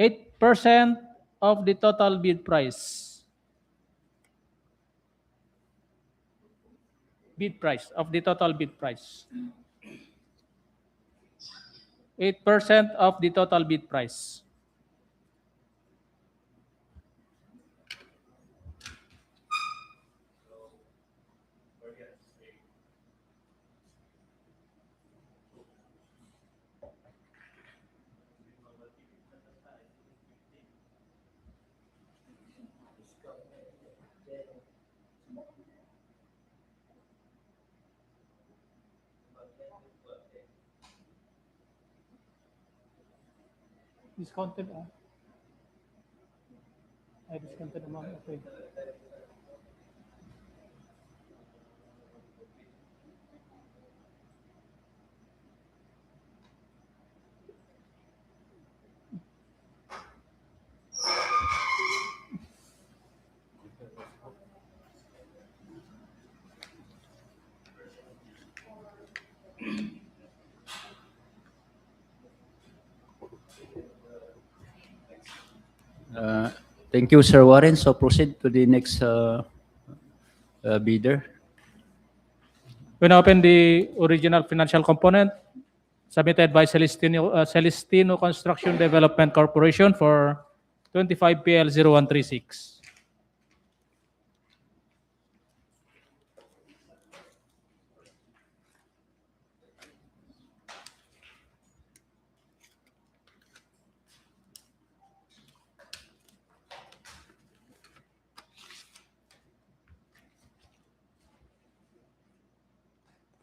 8% of the total bid price. Bid price of the total bid price. 8% of the total bid price. Discounted, I discounted amount, okay. Thank you, Sir Warren. So proceed to the next bidder. When open the original financial component submitted by Celestino Construction Development Corporation for 25 PL 0136.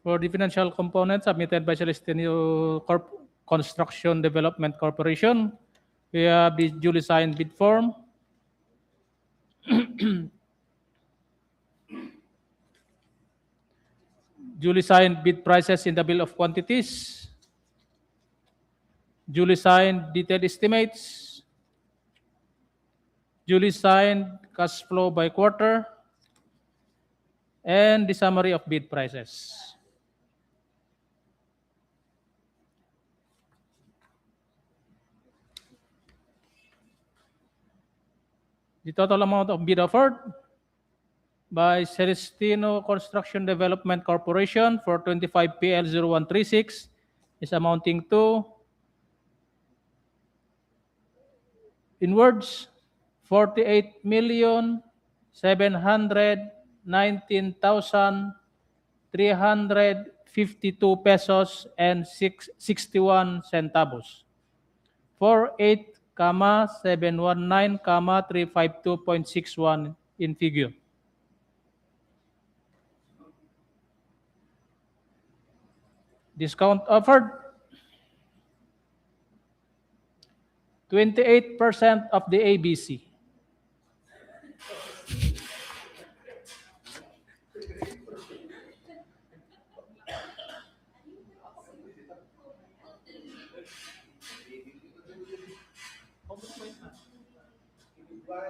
For the financial component submitted by Celestino Construction Development Corporation, we have the duly signed bid form, duly signed bid prices in the bill of quantities, duly signed detailed estimates, duly signed cash flow by quarter, and the summary of bid prices. The total amount of bid offered by Celestino Construction Development Corporation for 25 PL 0136 is amounting to, in words, 48,719,352 pesos and 61 centavos. For 8,719,352.61 in figure. Discount offered, 28% of the ABC. May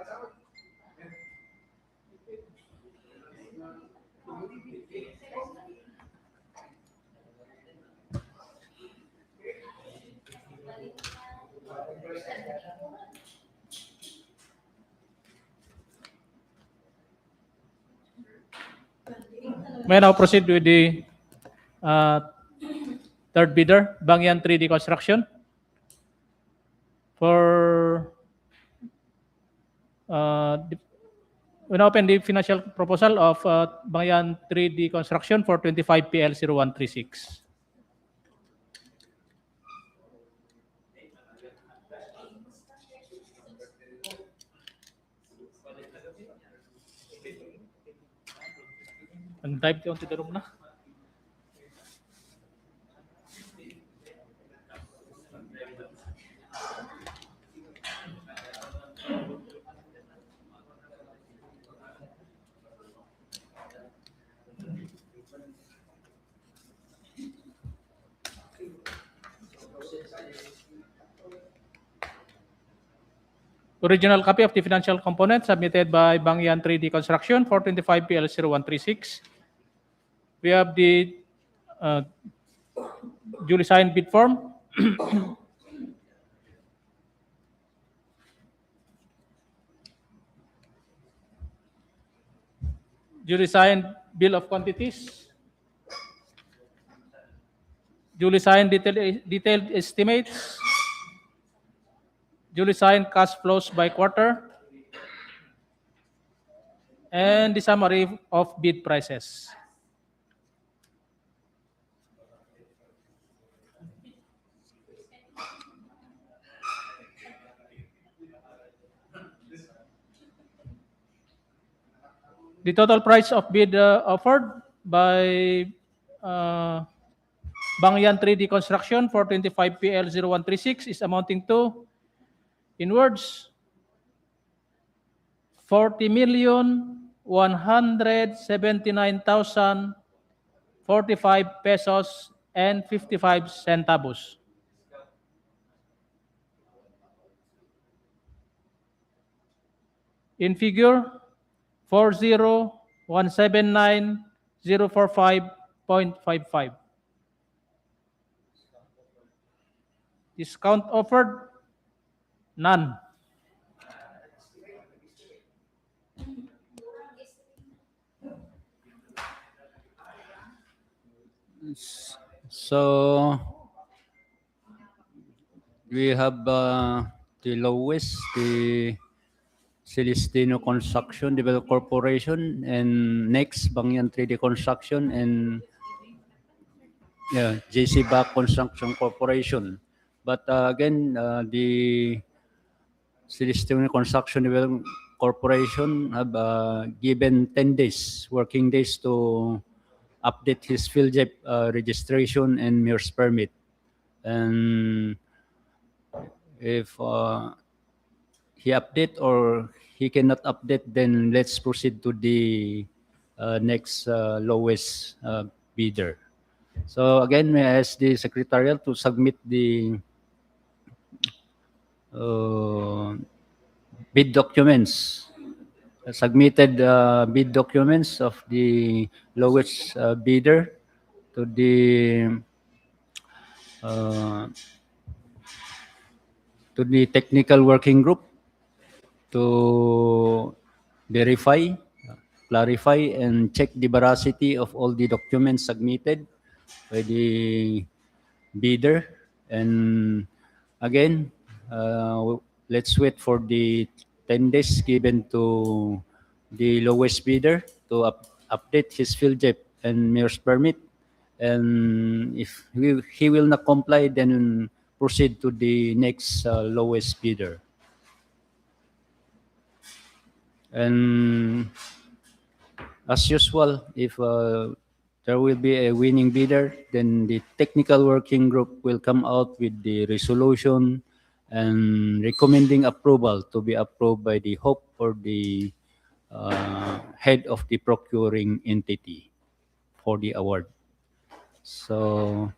I now proceed with the third bidder, Bangyan 3D Construction. For we now open the financial proposal of Bangyan 3D Construction for 25 PL 0136. Ang type yung tidarong na. Original copy of the financial component submitted by Bangyan 3D Construction for 25 PL 0136. We have the duly signed bid form. Duly signed bill of quantities. Duly signed detailed estimates. Duly signed cash flows by quarter. And the summary of bid prices. The total price of bid offered by Bangyan 3D Construction for 25 PL 0136 is amounting to, in words, 40,179,045 pesos and 55 centavos. In figure, 40,179,045.55. Discount offered? None. So we have the lowest, the Celestino Construction Development Corporation, and next Bangyan 3D Construction, and JC Back Construction Corporation. But again, the Celestino Construction Development Corporation have given 10 days, working days, to update his PhilJEP registration and MERS permit. And if he update or he cannot update, then let's proceed to the next lowest bidder. So again, may I ask the Secretariat to submit the bid documents, submitted bid documents of the lowest bidder to the technical working group to verify, clarify, and check the veracity of all the documents submitted by the bidder. And again, let's wait for the 10 days given to the lowest bidder to update his PhilJEP and MERS permit. And if he will not comply, then proceed to the next lowest bidder. And as usual, if there will be a winning bidder, then the technical working group will come out with the resolution and recommending approval to be approved by the HOP or the head of the procuring entity for the award. So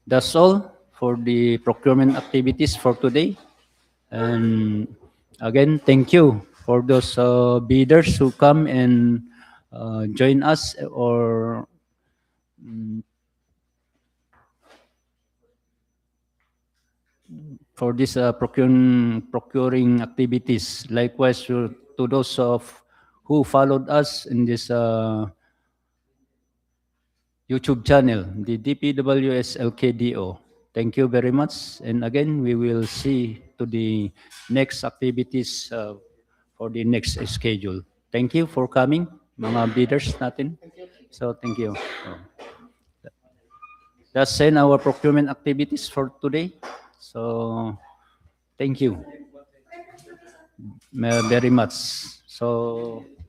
that's all for the procurement activities for today. And again, thank you for those bidders who come and join us or for this procuring activities. Likewise to those of who followed us in this YouTube channel, the DPWS LKDO. Thank you very much. And again, we will see to the next activities for the next schedule. Thank you for coming, mga bidders natin. So, thank you. That's in our procurement activities for today. So, thank you very much. So,